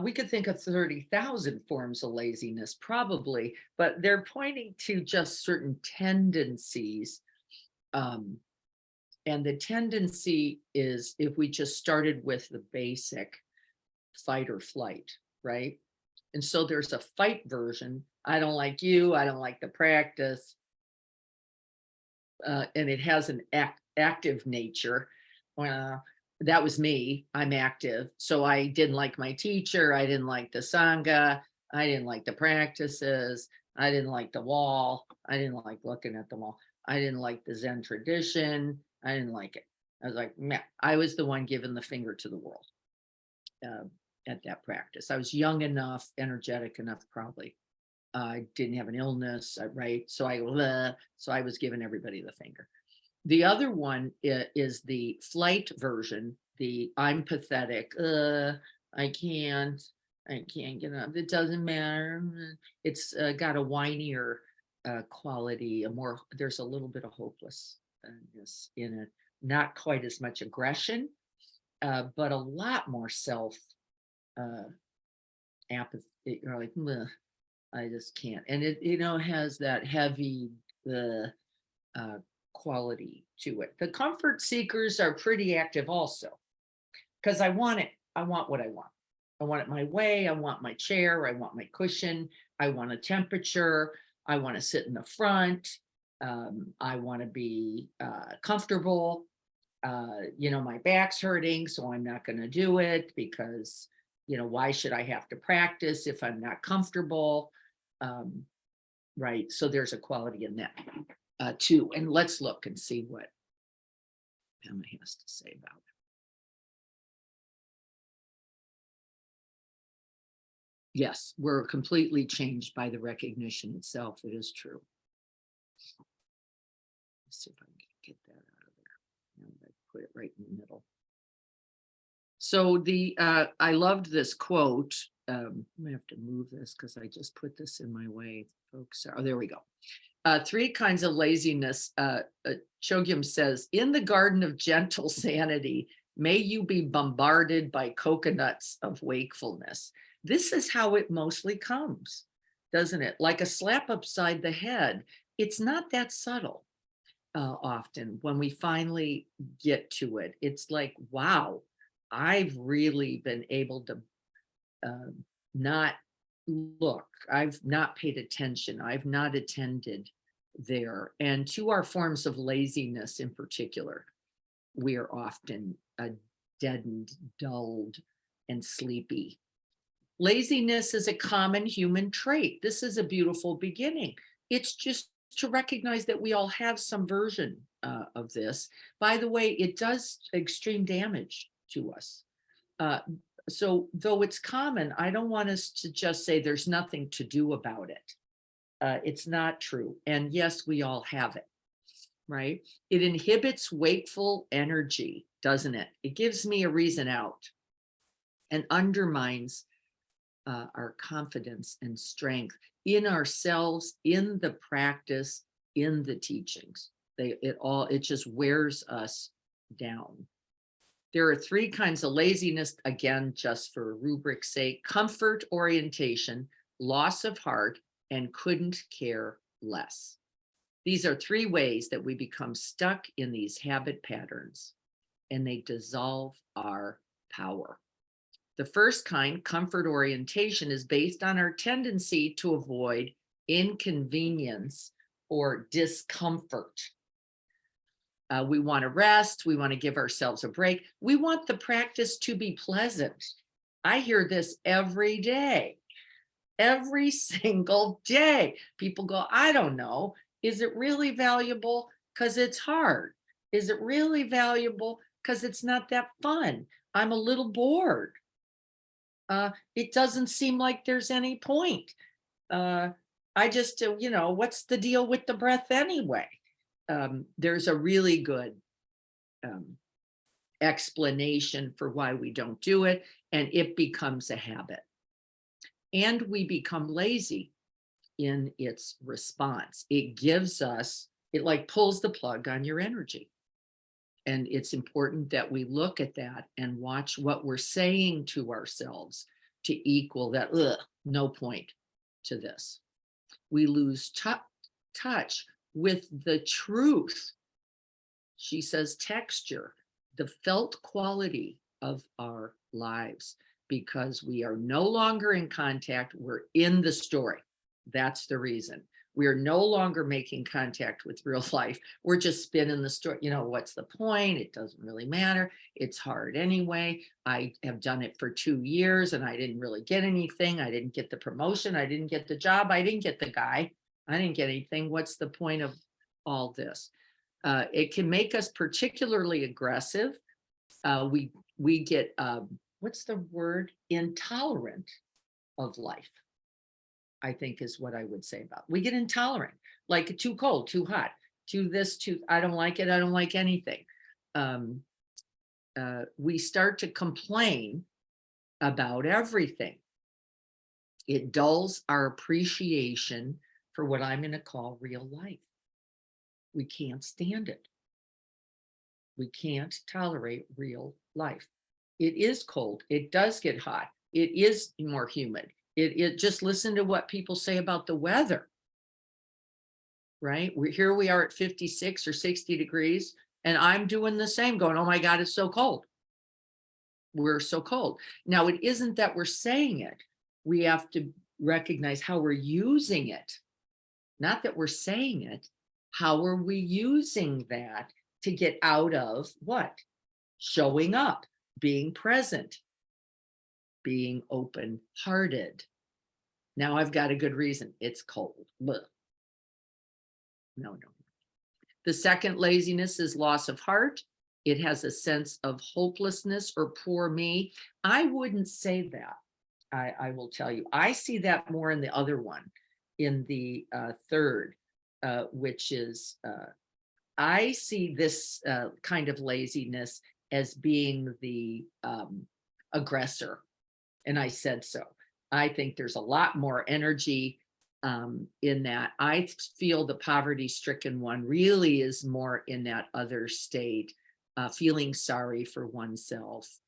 We could think of 30,000 forms of laziness, probably, but they're pointing to just certain tendencies. And the tendency is, if we just started with the basic fight or flight, right? And so there's a fight version. I don't like you. I don't like the practice. And it has an active nature. That was me. I'm active. So I didn't like my teacher. I didn't like the Sangha. I didn't like the practices. I didn't like the wall. I didn't like looking at the wall. I didn't like the Zen tradition. I didn't like it. I was like, meh. I was the one giving the finger to the world at that practice. I was young enough, energetic enough, probably. I didn't have an illness, right? So I was giving everybody the finger. The other one is the flight version. The I'm pathetic. I can't get up. It doesn't matter. It's got a whinier quality. There's a little bit of hopelessness in it. Not quite as much aggression, but a lot more self apathy. Like, I just can't. And it, has that heavy, the quality to it. The comfort seekers are pretty active also, because I want it. I want what I want. I want it my way. I want my chair. I want my cushion. I want a temperature. I want to sit in the front. I want to be comfortable. My back's hurting, so I'm not going to do it because, why should I have to practice if I'm not comfortable? Right. So there's a quality in that too. And let's look and see what Emma has to say about it. Yes, we're completely changed by the recognition itself. It is true. Let's see if I can get that out of there. And I put it right in the middle. So I loved this quote. I'm gonna have to move this because I just put this in my way, folks. Oh, there we go. 3 kinds of laziness. Chogyam says, in the garden of gentle sanity, may you be bombarded by coconuts of wakefulness. This is how it mostly comes, doesn't it? Like a slap upside the head. It's not that subtle often when we finally get to it. It's like, wow, I've really been able to not look. I've not paid attention. I've not attended there. And to our forms of laziness in particular, we are often deadened, dulled, and sleepy. Laziness is a common human trait. This is a beautiful beginning. It's just to recognize that we all have some version of this. By the way, it does extreme damage to us. So though it's common, I don't want us to just say there's nothing to do about it. It's not true. And yes, we all have it, right? It inhibits wakeful energy, doesn't it? It gives me a reason out and undermines our confidence and strength in ourselves, in the practice, in the teachings. It just wears us down. There are 3 kinds of laziness, again, just for rubric's sake: comfort orientation, loss of heart, and couldn't care less. These are 3 ways that we become stuck in these habit patterns, and they dissolve our power. The first kind, comfort orientation, is based on our tendency to avoid inconvenience or discomfort. We want to rest. We want to give ourselves a break. We want the practice to be pleasant. I hear this every day, every single day. People go, I don't know. Is it really valuable because it's hard? Is it really valuable because it's not that fun? I'm a little bored. It doesn't seem like there's any point. I just, what's the deal with the breath anyway? There's a really good explanation for why we don't do it, and it becomes a habit. And we become lazy in its response. It like pulls the plug on your energy. And it's important that we look at that and watch what we're saying to ourselves to equal that, no point to this. We lose touch with the truth. She says texture, the felt quality of our lives, because we are no longer in contact. We're in the story. That's the reason. We are no longer making contact with real life. We're just spinning the story. What's the point? It doesn't really matter. It's hard anyway. I have done it for 2 years and I didn't really get anything. I didn't get the promotion. I didn't get the job. I didn't get the guy. I didn't get anything. What's the point of all this? It can make us particularly aggressive. We get, what's the word? Intolerant of life, I think is what I would say about. We get intolerant, like too cold, too hot, too this, too, I don't like it. I don't like anything. We start to complain about everything. It dulls our appreciation for what I'm going to call real life. We can't stand it. We can't tolerate real life. It is cold. It does get hot. It is more humid. It just listen to what people say about the weather, right? Here we are at 56 or 60 degrees, and I'm doing the same, going, oh my God, it's so cold. We're so cold. Now, it isn't that we're saying it. We have to recognize how we're using it. Not that we're saying it. How are we using that to get out of what? Showing up, being present, being open-hearted. Now I've got a good reason. It's cold. Blech. No. The second laziness is loss of heart. It has a sense of hopelessness or poor me. I wouldn't say that. I will tell you. I see that more in the other one, in the third, which is, I see this kind of laziness as being the aggressor. And I said so. I think there's a lot more energy in that. I feel the poverty-stricken one really is more in that other state, feeling sorry for oneself.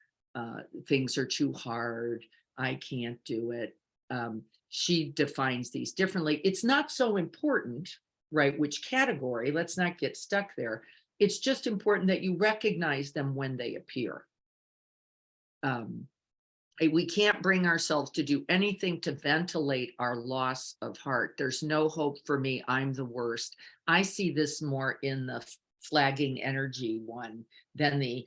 Things are too hard. I can't do it. She defines these differently. It's not so important, right, which category. Let's not get stuck there. It's just important that you recognize them when they appear. We can't bring ourselves to do anything to ventilate our loss of heart. There's no hope for me. I'm the worst. I see this more in the flagging energy one than the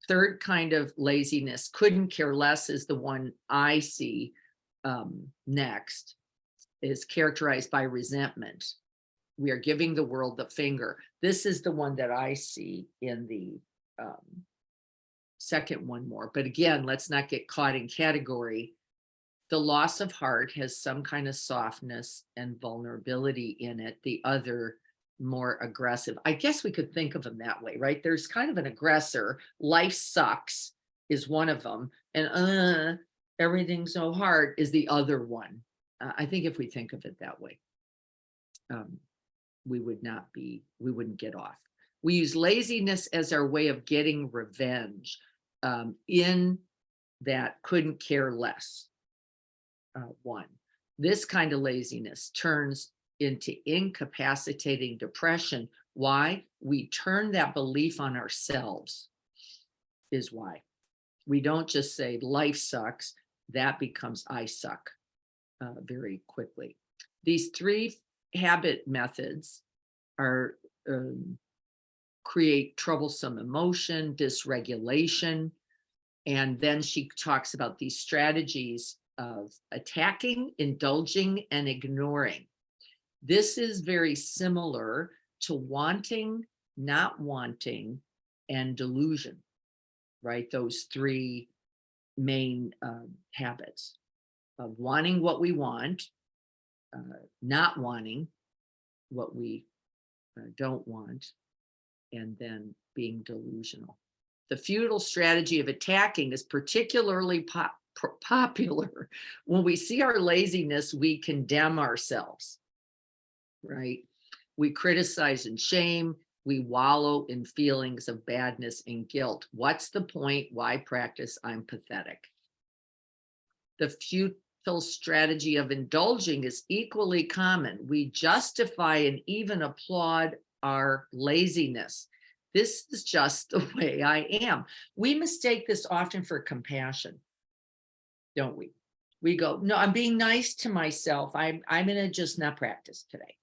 third kind of laziness, couldn't care less, is the one I see next, is characterized by resentment. We are giving the world the finger. This is the one that I see in the second one more. But again, let's not get caught in category. The loss of heart has some kind of softness and vulnerability in it. The other, more aggressive. I guess we could think of them that way, right? There's kind of an aggressor. Life sucks is one of them, and everything's so hard is the other one. I think if we think of it that way, we wouldn't get off. We use laziness as our way of getting revenge, in that couldn't care less one. This kind of laziness turns into incapacitating depression. Why? We turn that belief on ourselves, is why. We don't just say life sucks. That becomes I suck very quickly. These three habit methods are create troublesome emotion, dysregulation. And then she talks about these strategies of attacking, indulging, and ignoring. This is very similar to wanting, not wanting, and delusion, right? Those three main habits of wanting what we want, not wanting what we don't want, and then being delusional. The futile strategy of attacking is particularly popular. When we see our laziness, we condemn ourselves, right? We criticize and shame. We wallow in feelings of badness and guilt. What's the point? Why practice? I'm pathetic. The futile strategy of indulging is equally common. We justify and even applaud our laziness. This is just the way I am. We mistake this often for compassion, don't we? We go, no, I'm being nice to myself. I'm gonna just not practice today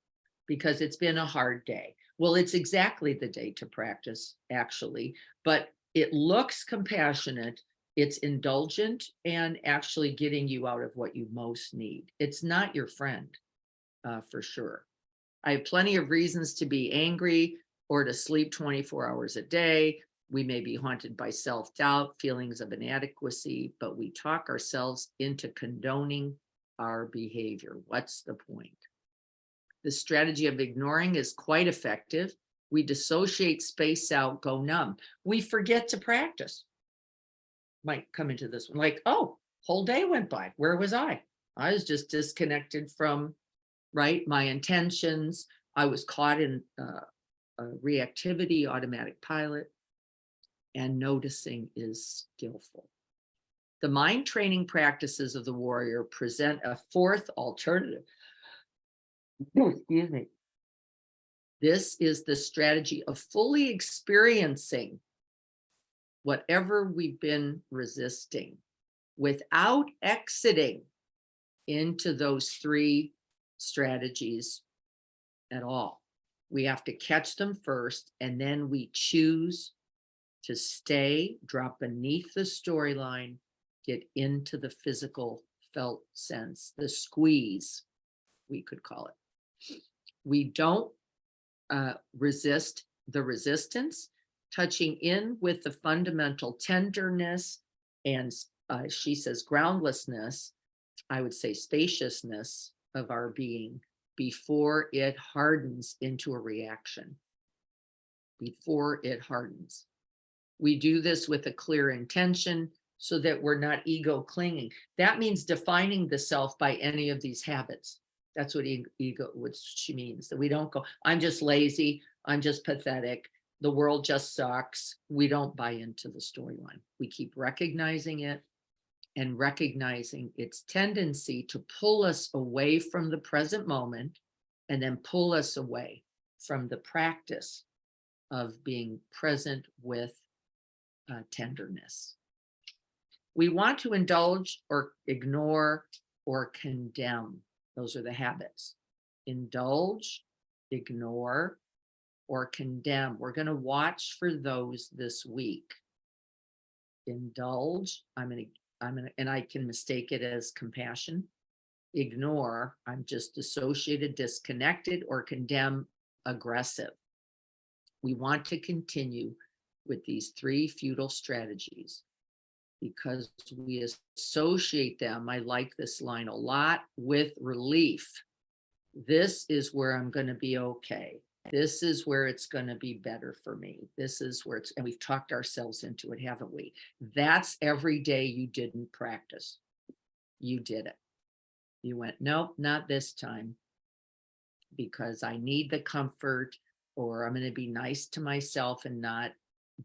because it's been a hard day. Well, it's exactly the day to practice, actually, but it looks compassionate. It's indulgent and actually getting you out of what you most need. It's not your friend, for sure. I have plenty of reasons to be angry or to sleep 24 hours a day. We may be haunted by self-doubt, feelings of inadequacy, but we talk ourselves into condoning our behavior. What's the point? The strategy of ignoring is quite effective. We dissociate, space out, go numb. We forget to practice. Might come into this one like, oh, whole day went by. Where was I? I was just disconnected from, right, my intentions. I was caught in reactivity, automatic pilot, and noticing is skillful. The mind training practices of the warrior present a fourth alternative. Excuse me. This is the strategy of fully experiencing whatever we've been resisting without exiting into those three strategies at all. We have to catch them first, and then we choose to stay, drop beneath the storyline, get into the physical felt sense, the squeeze, we could call it. We don't resist the resistance, touching in with the fundamental tenderness and she says groundlessness, I would say spaciousness of our being before it hardens into a reaction, before it hardens. We do this with a clear intention so that we're not ego clinging. That means defining the self by any of these habits. That's what ego, what she means, that we don't go, I'm just lazy, I'm just pathetic, the world just sucks. We don't buy into the storyline. We keep recognizing it and recognizing its tendency to pull us away from the present moment and then pull us away from the practice of being present with tenderness. We want to indulge or ignore or condemn. Those are the habits. Indulge, ignore, or condemn. We're going to watch for those this week. Indulge, and I can mistake it as compassion. Ignore, I'm just dissociated, disconnected, or condemn, aggressive. We want to continue with these three futile strategies because we associate them, I like this line a lot, with relief. This is where I'm going to be okay. This is where it's going to be better for me. This is where it's, and we've talked ourselves into it, haven't we? That's every day you didn't practice. You did it. You went, nope, not this time, because I need the comfort, or I'm going to be nice to myself and not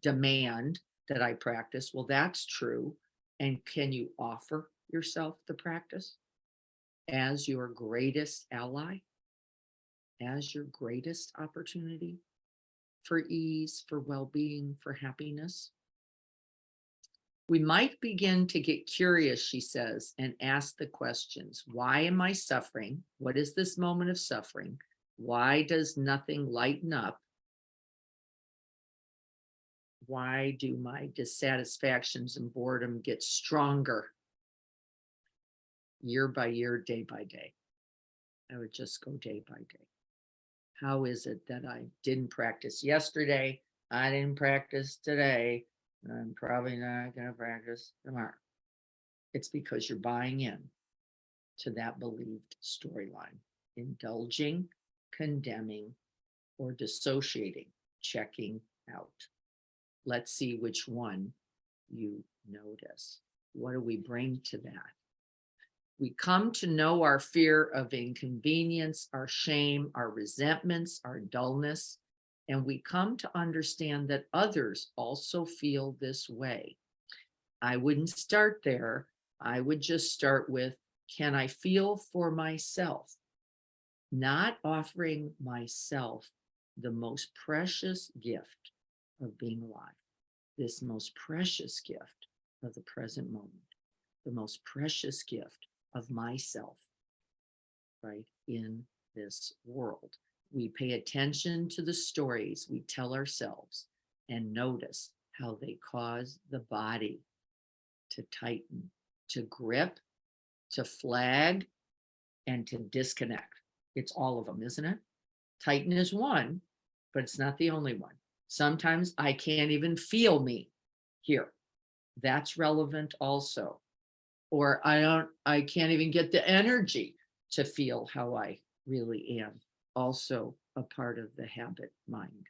demand that I practice. Well, that's true. And can you offer yourself the practice as your greatest ally, as your greatest opportunity for ease, for well-being, for happiness? We might begin to get curious, she says, and ask the questions. Why am I suffering? What is this moment of suffering? Why does nothing lighten up? Why do my dissatisfactions and boredom get stronger year by year, day by day? I would just go day by day. How is it that I didn't practice yesterday? I didn't practice today. I'm probably not going to practice tomorrow. It's because you're buying in to that believed storyline, indulging, condemning, or dissociating, checking out. Let's see which one you notice. What do we bring to that? We come to know our fear of inconvenience, our shame, our resentments, our dullness, and we come to understand that others also feel this way. I wouldn't start there. I would just start with, can I feel for myself? Not offering myself the most precious gift of being alive, this most precious gift of the present moment, the most precious gift of myself, right, in this world. We pay attention to the stories we tell ourselves and notice how they cause the body to tighten, to grip, to flag, and to disconnect. It's all of them, isn't it? Tighten is one, but it's not the only one. Sometimes I can't even feel me here. That's relevant also. Or I can't even get the energy to feel how I really am. Also a part of the habit mind.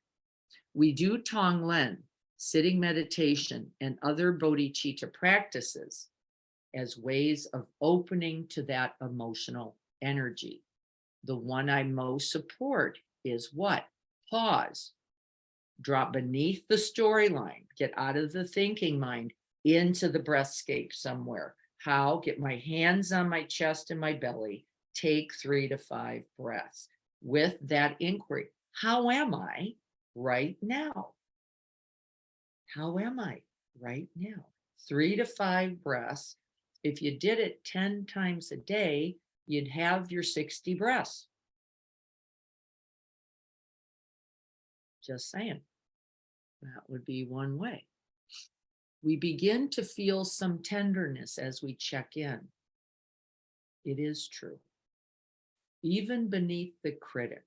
We do Tonglen, sitting meditation, and other bodhicitta practices as ways of opening to that emotional energy. The one I most support is what? Pause. Drop beneath the storyline. Get out of the thinking mind into the breathscape somewhere. How? Get my hands on my chest and my belly. Take 3 to 5 breaths with that inquiry. How am I right now? How am I right now? 3 to 5 breaths. If you did it 10 times a day, you'd have your 60 breaths. Just saying. That would be one way. We begin to feel some tenderness as we check in. It is true. Even beneath the critic,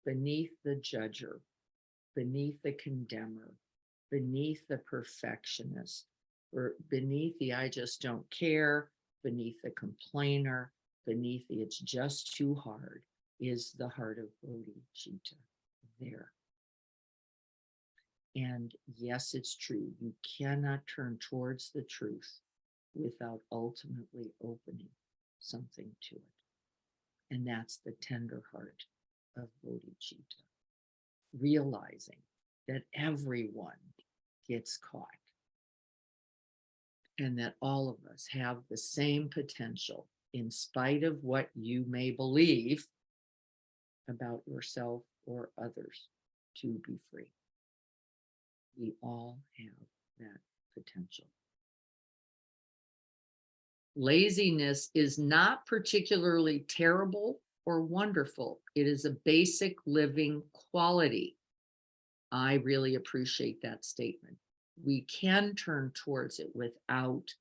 beneath the judger, beneath the condemner, beneath the perfectionist, or beneath the I just don't care, beneath the complainer, beneath the it's just too hard, is the heart of bodhicitta there. And yes, it's true. You cannot turn towards the truth without ultimately opening something to it. And that's the tender heart of bodhicitta, realizing that everyone gets caught and that all of us have the same potential, in spite of what you may believe about yourself or others, to be free. We all have that potential. Laziness is not particularly terrible or wonderful. It is a basic living quality. I really appreciate that statement. We can turn towards it without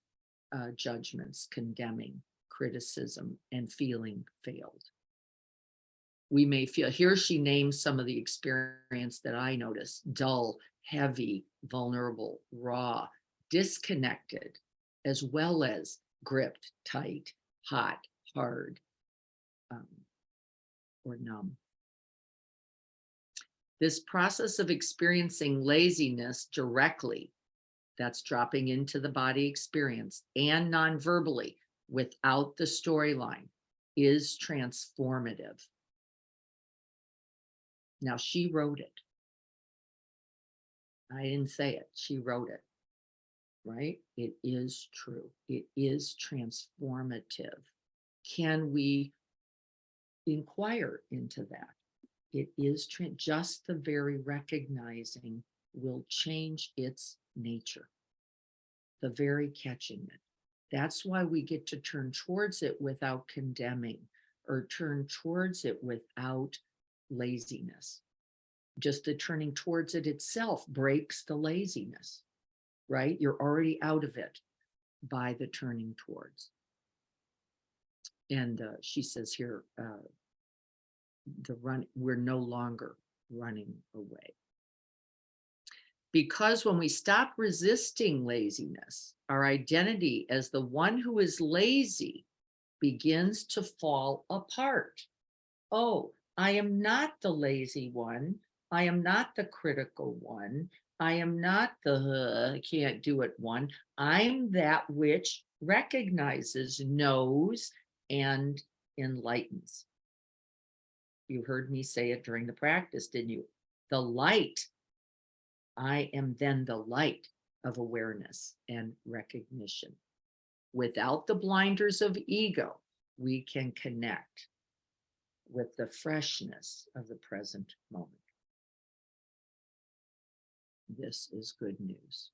judgments, condemning, criticism, and feeling failed. We may feel, here she names some of the experience that I noticed: dull, heavy, vulnerable, raw, disconnected, as well as gripped, tight, hot, hard, or numb. This process of experiencing laziness directly, that's dropping into the body experience, and non-verbally without the storyline, is transformative. Now, she wrote it. I didn't say it. She wrote it, right? It is true. It is transformative. Can we inquire into that? It is just the very recognizing will change its nature, the very catching it. That's why we get to turn towards it without condemning, or turn towards it without laziness. Just the turning towards it itself breaks the laziness, right? You're already out of it by the turning towards. And she says here, we're no longer running away. Because when we stop resisting laziness, our identity as the one who is lazy begins to fall apart. Oh, I am not the lazy one. I am not the critical one. I am not the I can't do it one. I'm that which recognizes, knows, and enlightens. You heard me say it during the practice, didn't you? The light. I am then the light of awareness and recognition. Without the blinders of ego, we can connect with the freshness of the present moment. This is good news.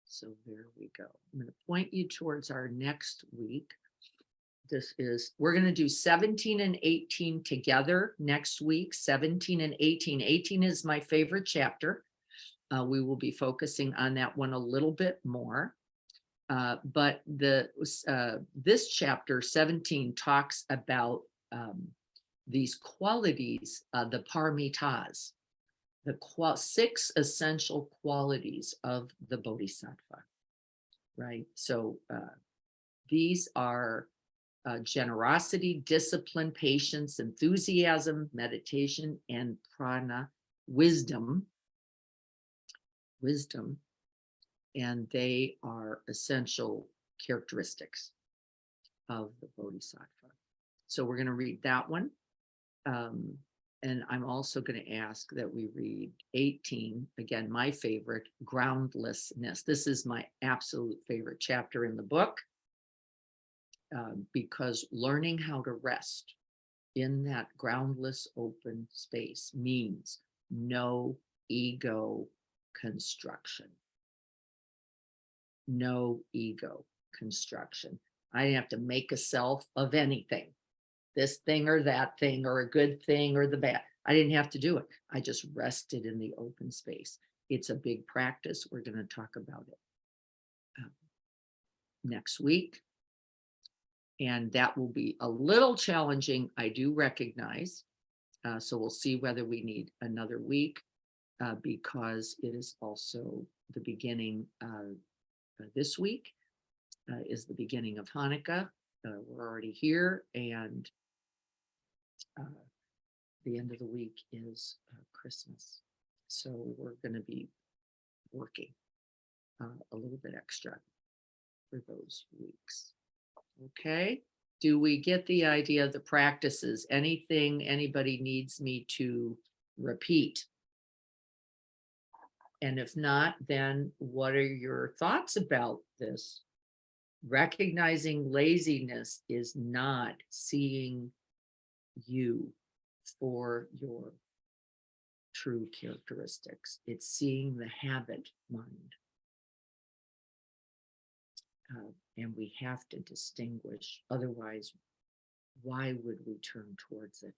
So there we go. I'm going to point you towards our next week. We're going to do 17 and 18 together next week. 17 and 18. 18 is my favorite chapter. We will be focusing on that one a little bit more. But this chapter 17 talks about these qualities, the paramitas, the 6 essential qualities of the bodhisattva, right? So these are generosity, discipline, patience, enthusiasm, meditation, and prana, wisdom. And they are essential characteristics of the bodhisattva. So we're going to read that one. And I'm also going to ask that we read 18, again, my favorite, groundlessness. This is my absolute favorite chapter in the book, because learning how to rest in that groundless open space means no ego construction. No ego construction. I didn't have to make a self of anything, this thing or that thing, or a good thing or the bad. I didn't have to do it. I just rested in the open space. It's a big practice. We're going to talk about it next week. And that will be a little challenging, I do recognize. So we'll see whether we need another week, because it is also the beginning this week is the beginning of Hanukkah. We're already here, and the end of the week is Christmas. So we're going to be working a little bit extra for those weeks. Okay. Do we get the idea of the practices? Anything anybody needs me to repeat? And if not, then what are your thoughts about this? Recognizing laziness is not seeing you for your true characteristics. It's seeing the habit mind. And we have to distinguish. Otherwise, why would we turn towards it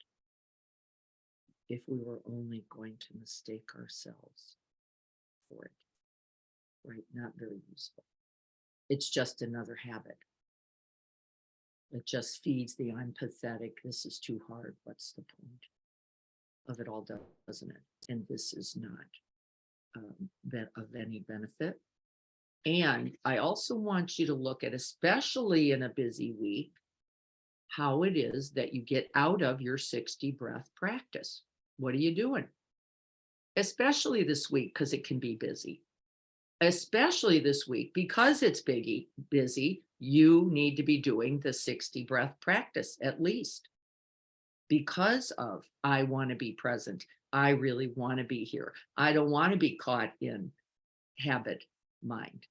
if we were only going to mistake ourselves for it? Right? Not very useful. It's just another habit. It just feeds the I'm pathetic. This is too hard. What's the point of it all, doesn't it? And this is not of any benefit. And I also want you to look at, especially in a busy week, how it is that you get out of your 60 breath practice. What are you doing? Especially this week, because it can be busy. Especially this week, because it's busy, you need to be doing the 60 breath practice at least. Because of, I want to be present. I really want to be here. I don't want to be caught in habit mind.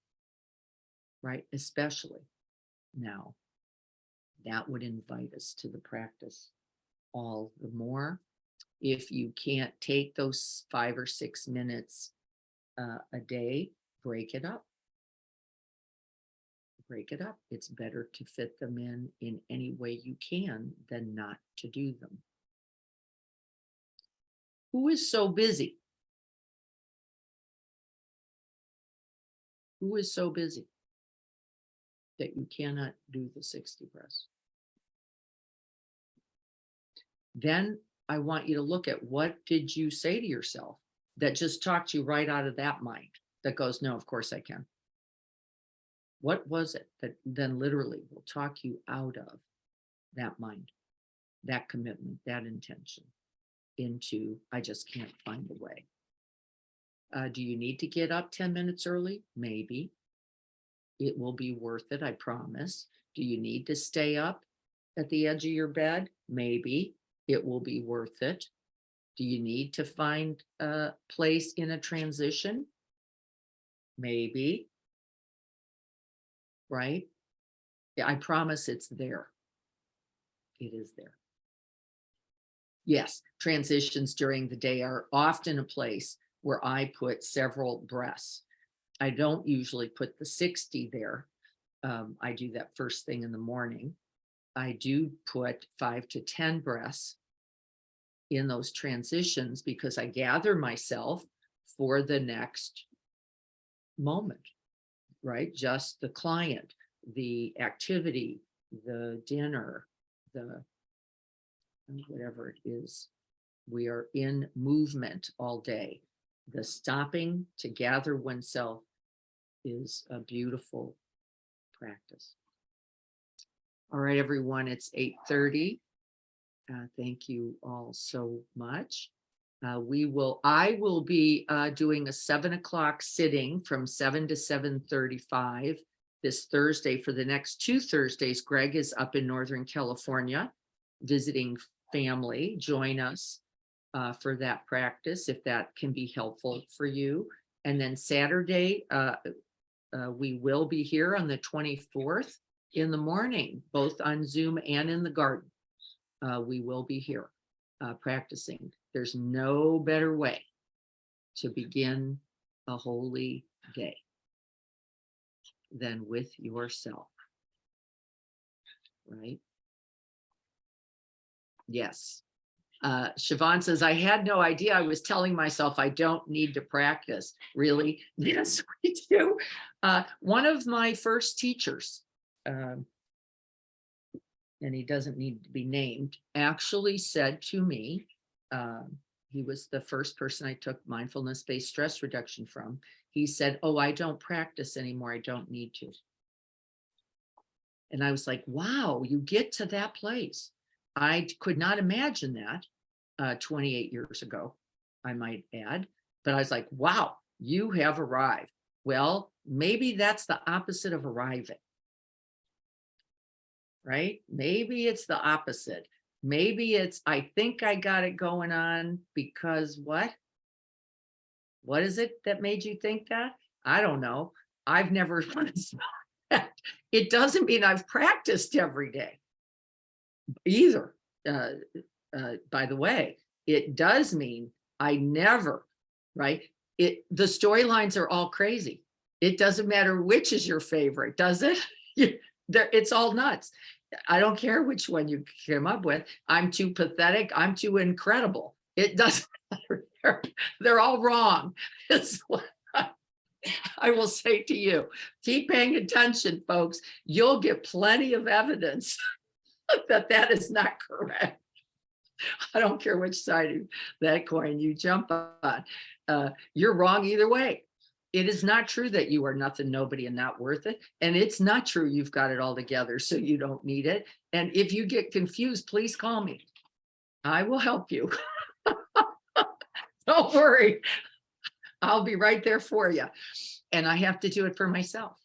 Right? Especially now, that would invite us to the practice all the more. If you can't take those 5 or 6 minutes a day, break it up. Break it up. It's better to fit them in any way you can than not to do them. Who is so busy? Who is so busy that you cannot do the 60 breaths? Then I want you to look at, what did you say to yourself that just talked you right out of that mind that goes, no, of course I can. What was it that then literally will talk you out of that mind, that commitment, that intention into, I just can't find a way? Do you need to get up 10 minutes early? Maybe. It will be worth it, I promise. Do you need to stay up at the edge of your bed? Maybe. It will be worth it. Do you need to find a place in a transition? Maybe. Right? Yeah, I promise it's there. It is there. Yes, transitions during the day are often a place where I put several breaths. I don't usually put the 60 there. I do that first thing in the morning. I do put 5 to 10 breaths in those transitions because I gather myself for the next moment, right? Just the client, the activity, the dinner, the whatever it is. We are in movement all day. The stopping to gather oneself is a beautiful practice. All right, everyone, it's 8:30. Thank you all so much. I will be doing a 7 o'clock sitting from 7 to 7:35 this Thursday. For the next 2 Thursdays, Greg is up in Northern California visiting family. Join us for that practice, if that can be helpful for you. And then Saturday, we will be here on the 24th in the morning, both on Zoom and in the garden. We will be here practicing. There's no better way to begin a holy day than with yourself, right? Yes. Siobhan says, I had no idea. I was telling myself I don't need to practice. Really? Yes, we do. One of my first teachers, and he doesn't need to be named, actually said to me, he was the first person I took mindfulness-based stress reduction from. He said, oh, I don't practice anymore. I don't need to. And I was like, wow, you get to that place. I could not imagine that 28 years ago, I might add. But I was like, wow, you have arrived. Well, maybe that's the opposite of arriving. Right? Maybe it's the opposite. Maybe it's, I think I got it going on because what? What is it that made you think that? I don't know. I've never it doesn't mean I've practiced every day either. By the way, it does mean I never, right? The storylines are all crazy. It doesn't matter which is your favorite, does it? It's all nuts. I don't care which one you came up with. I'm too pathetic. I'm too incredible. It doesn't matter. They're all wrong. It's what I will say to you. Keep paying attention, folks. You'll get plenty of evidence that that is not correct. I don't care which side of that coin you jump on. You're wrong either way. It is not true that you are nothing, nobody, and not worth it. And it's not true you've got it all together, so you don't need it. And if you get confused, please call me. I will help you. Don't worry. I'll be right there for you. And I have to do it for myself.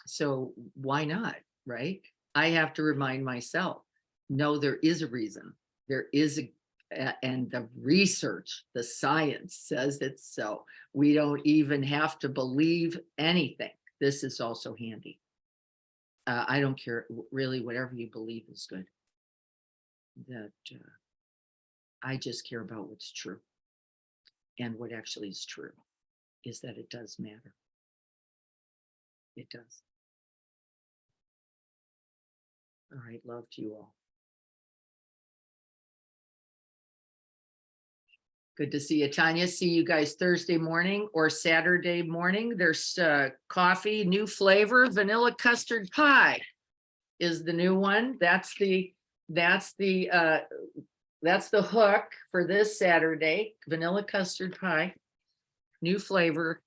So why not, right? I have to remind myself, no, there is a reason. There is and the research, the science says it's so. We don't even have to believe anything. This is also handy. I don't care, really, whatever you believe is good. That I just care about what's true. And what actually is true is that it does matter. It does. All right, love to you all. Good to see you, Tanya. See you guys Thursday morning or Saturday morning. There's coffee, new flavor, vanilla custard pie is the new one. That's the hook for this Saturday. Vanilla custard pie, new flavor,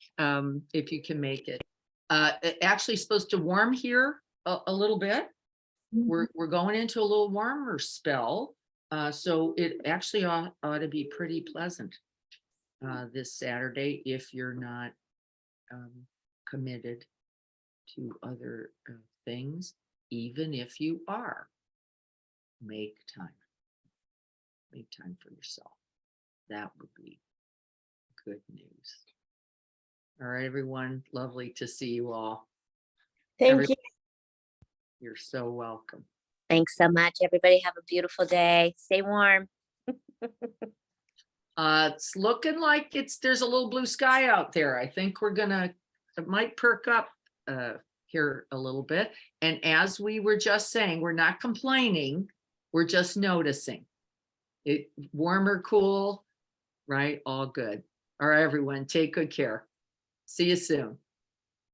if you can make it. It actually supposed to warm here a little bit. We're going into a little warmer spell. So it actually ought to be pretty pleasant this Saturday if you're not committed to other things. Even if you are, make time. Make time for yourself. That would be good news. All right, everyone. Lovely to see you all. Thank you. You're so welcome. Thanks so much. Everybody have a beautiful day. Stay warm. It's looking like there's a little blue sky out there. I think it might perk up here a little bit. And as we were just saying, we're not complaining. We're just noticing. It warmer, cool, right? All good. All right, everyone, take good care. See you soon.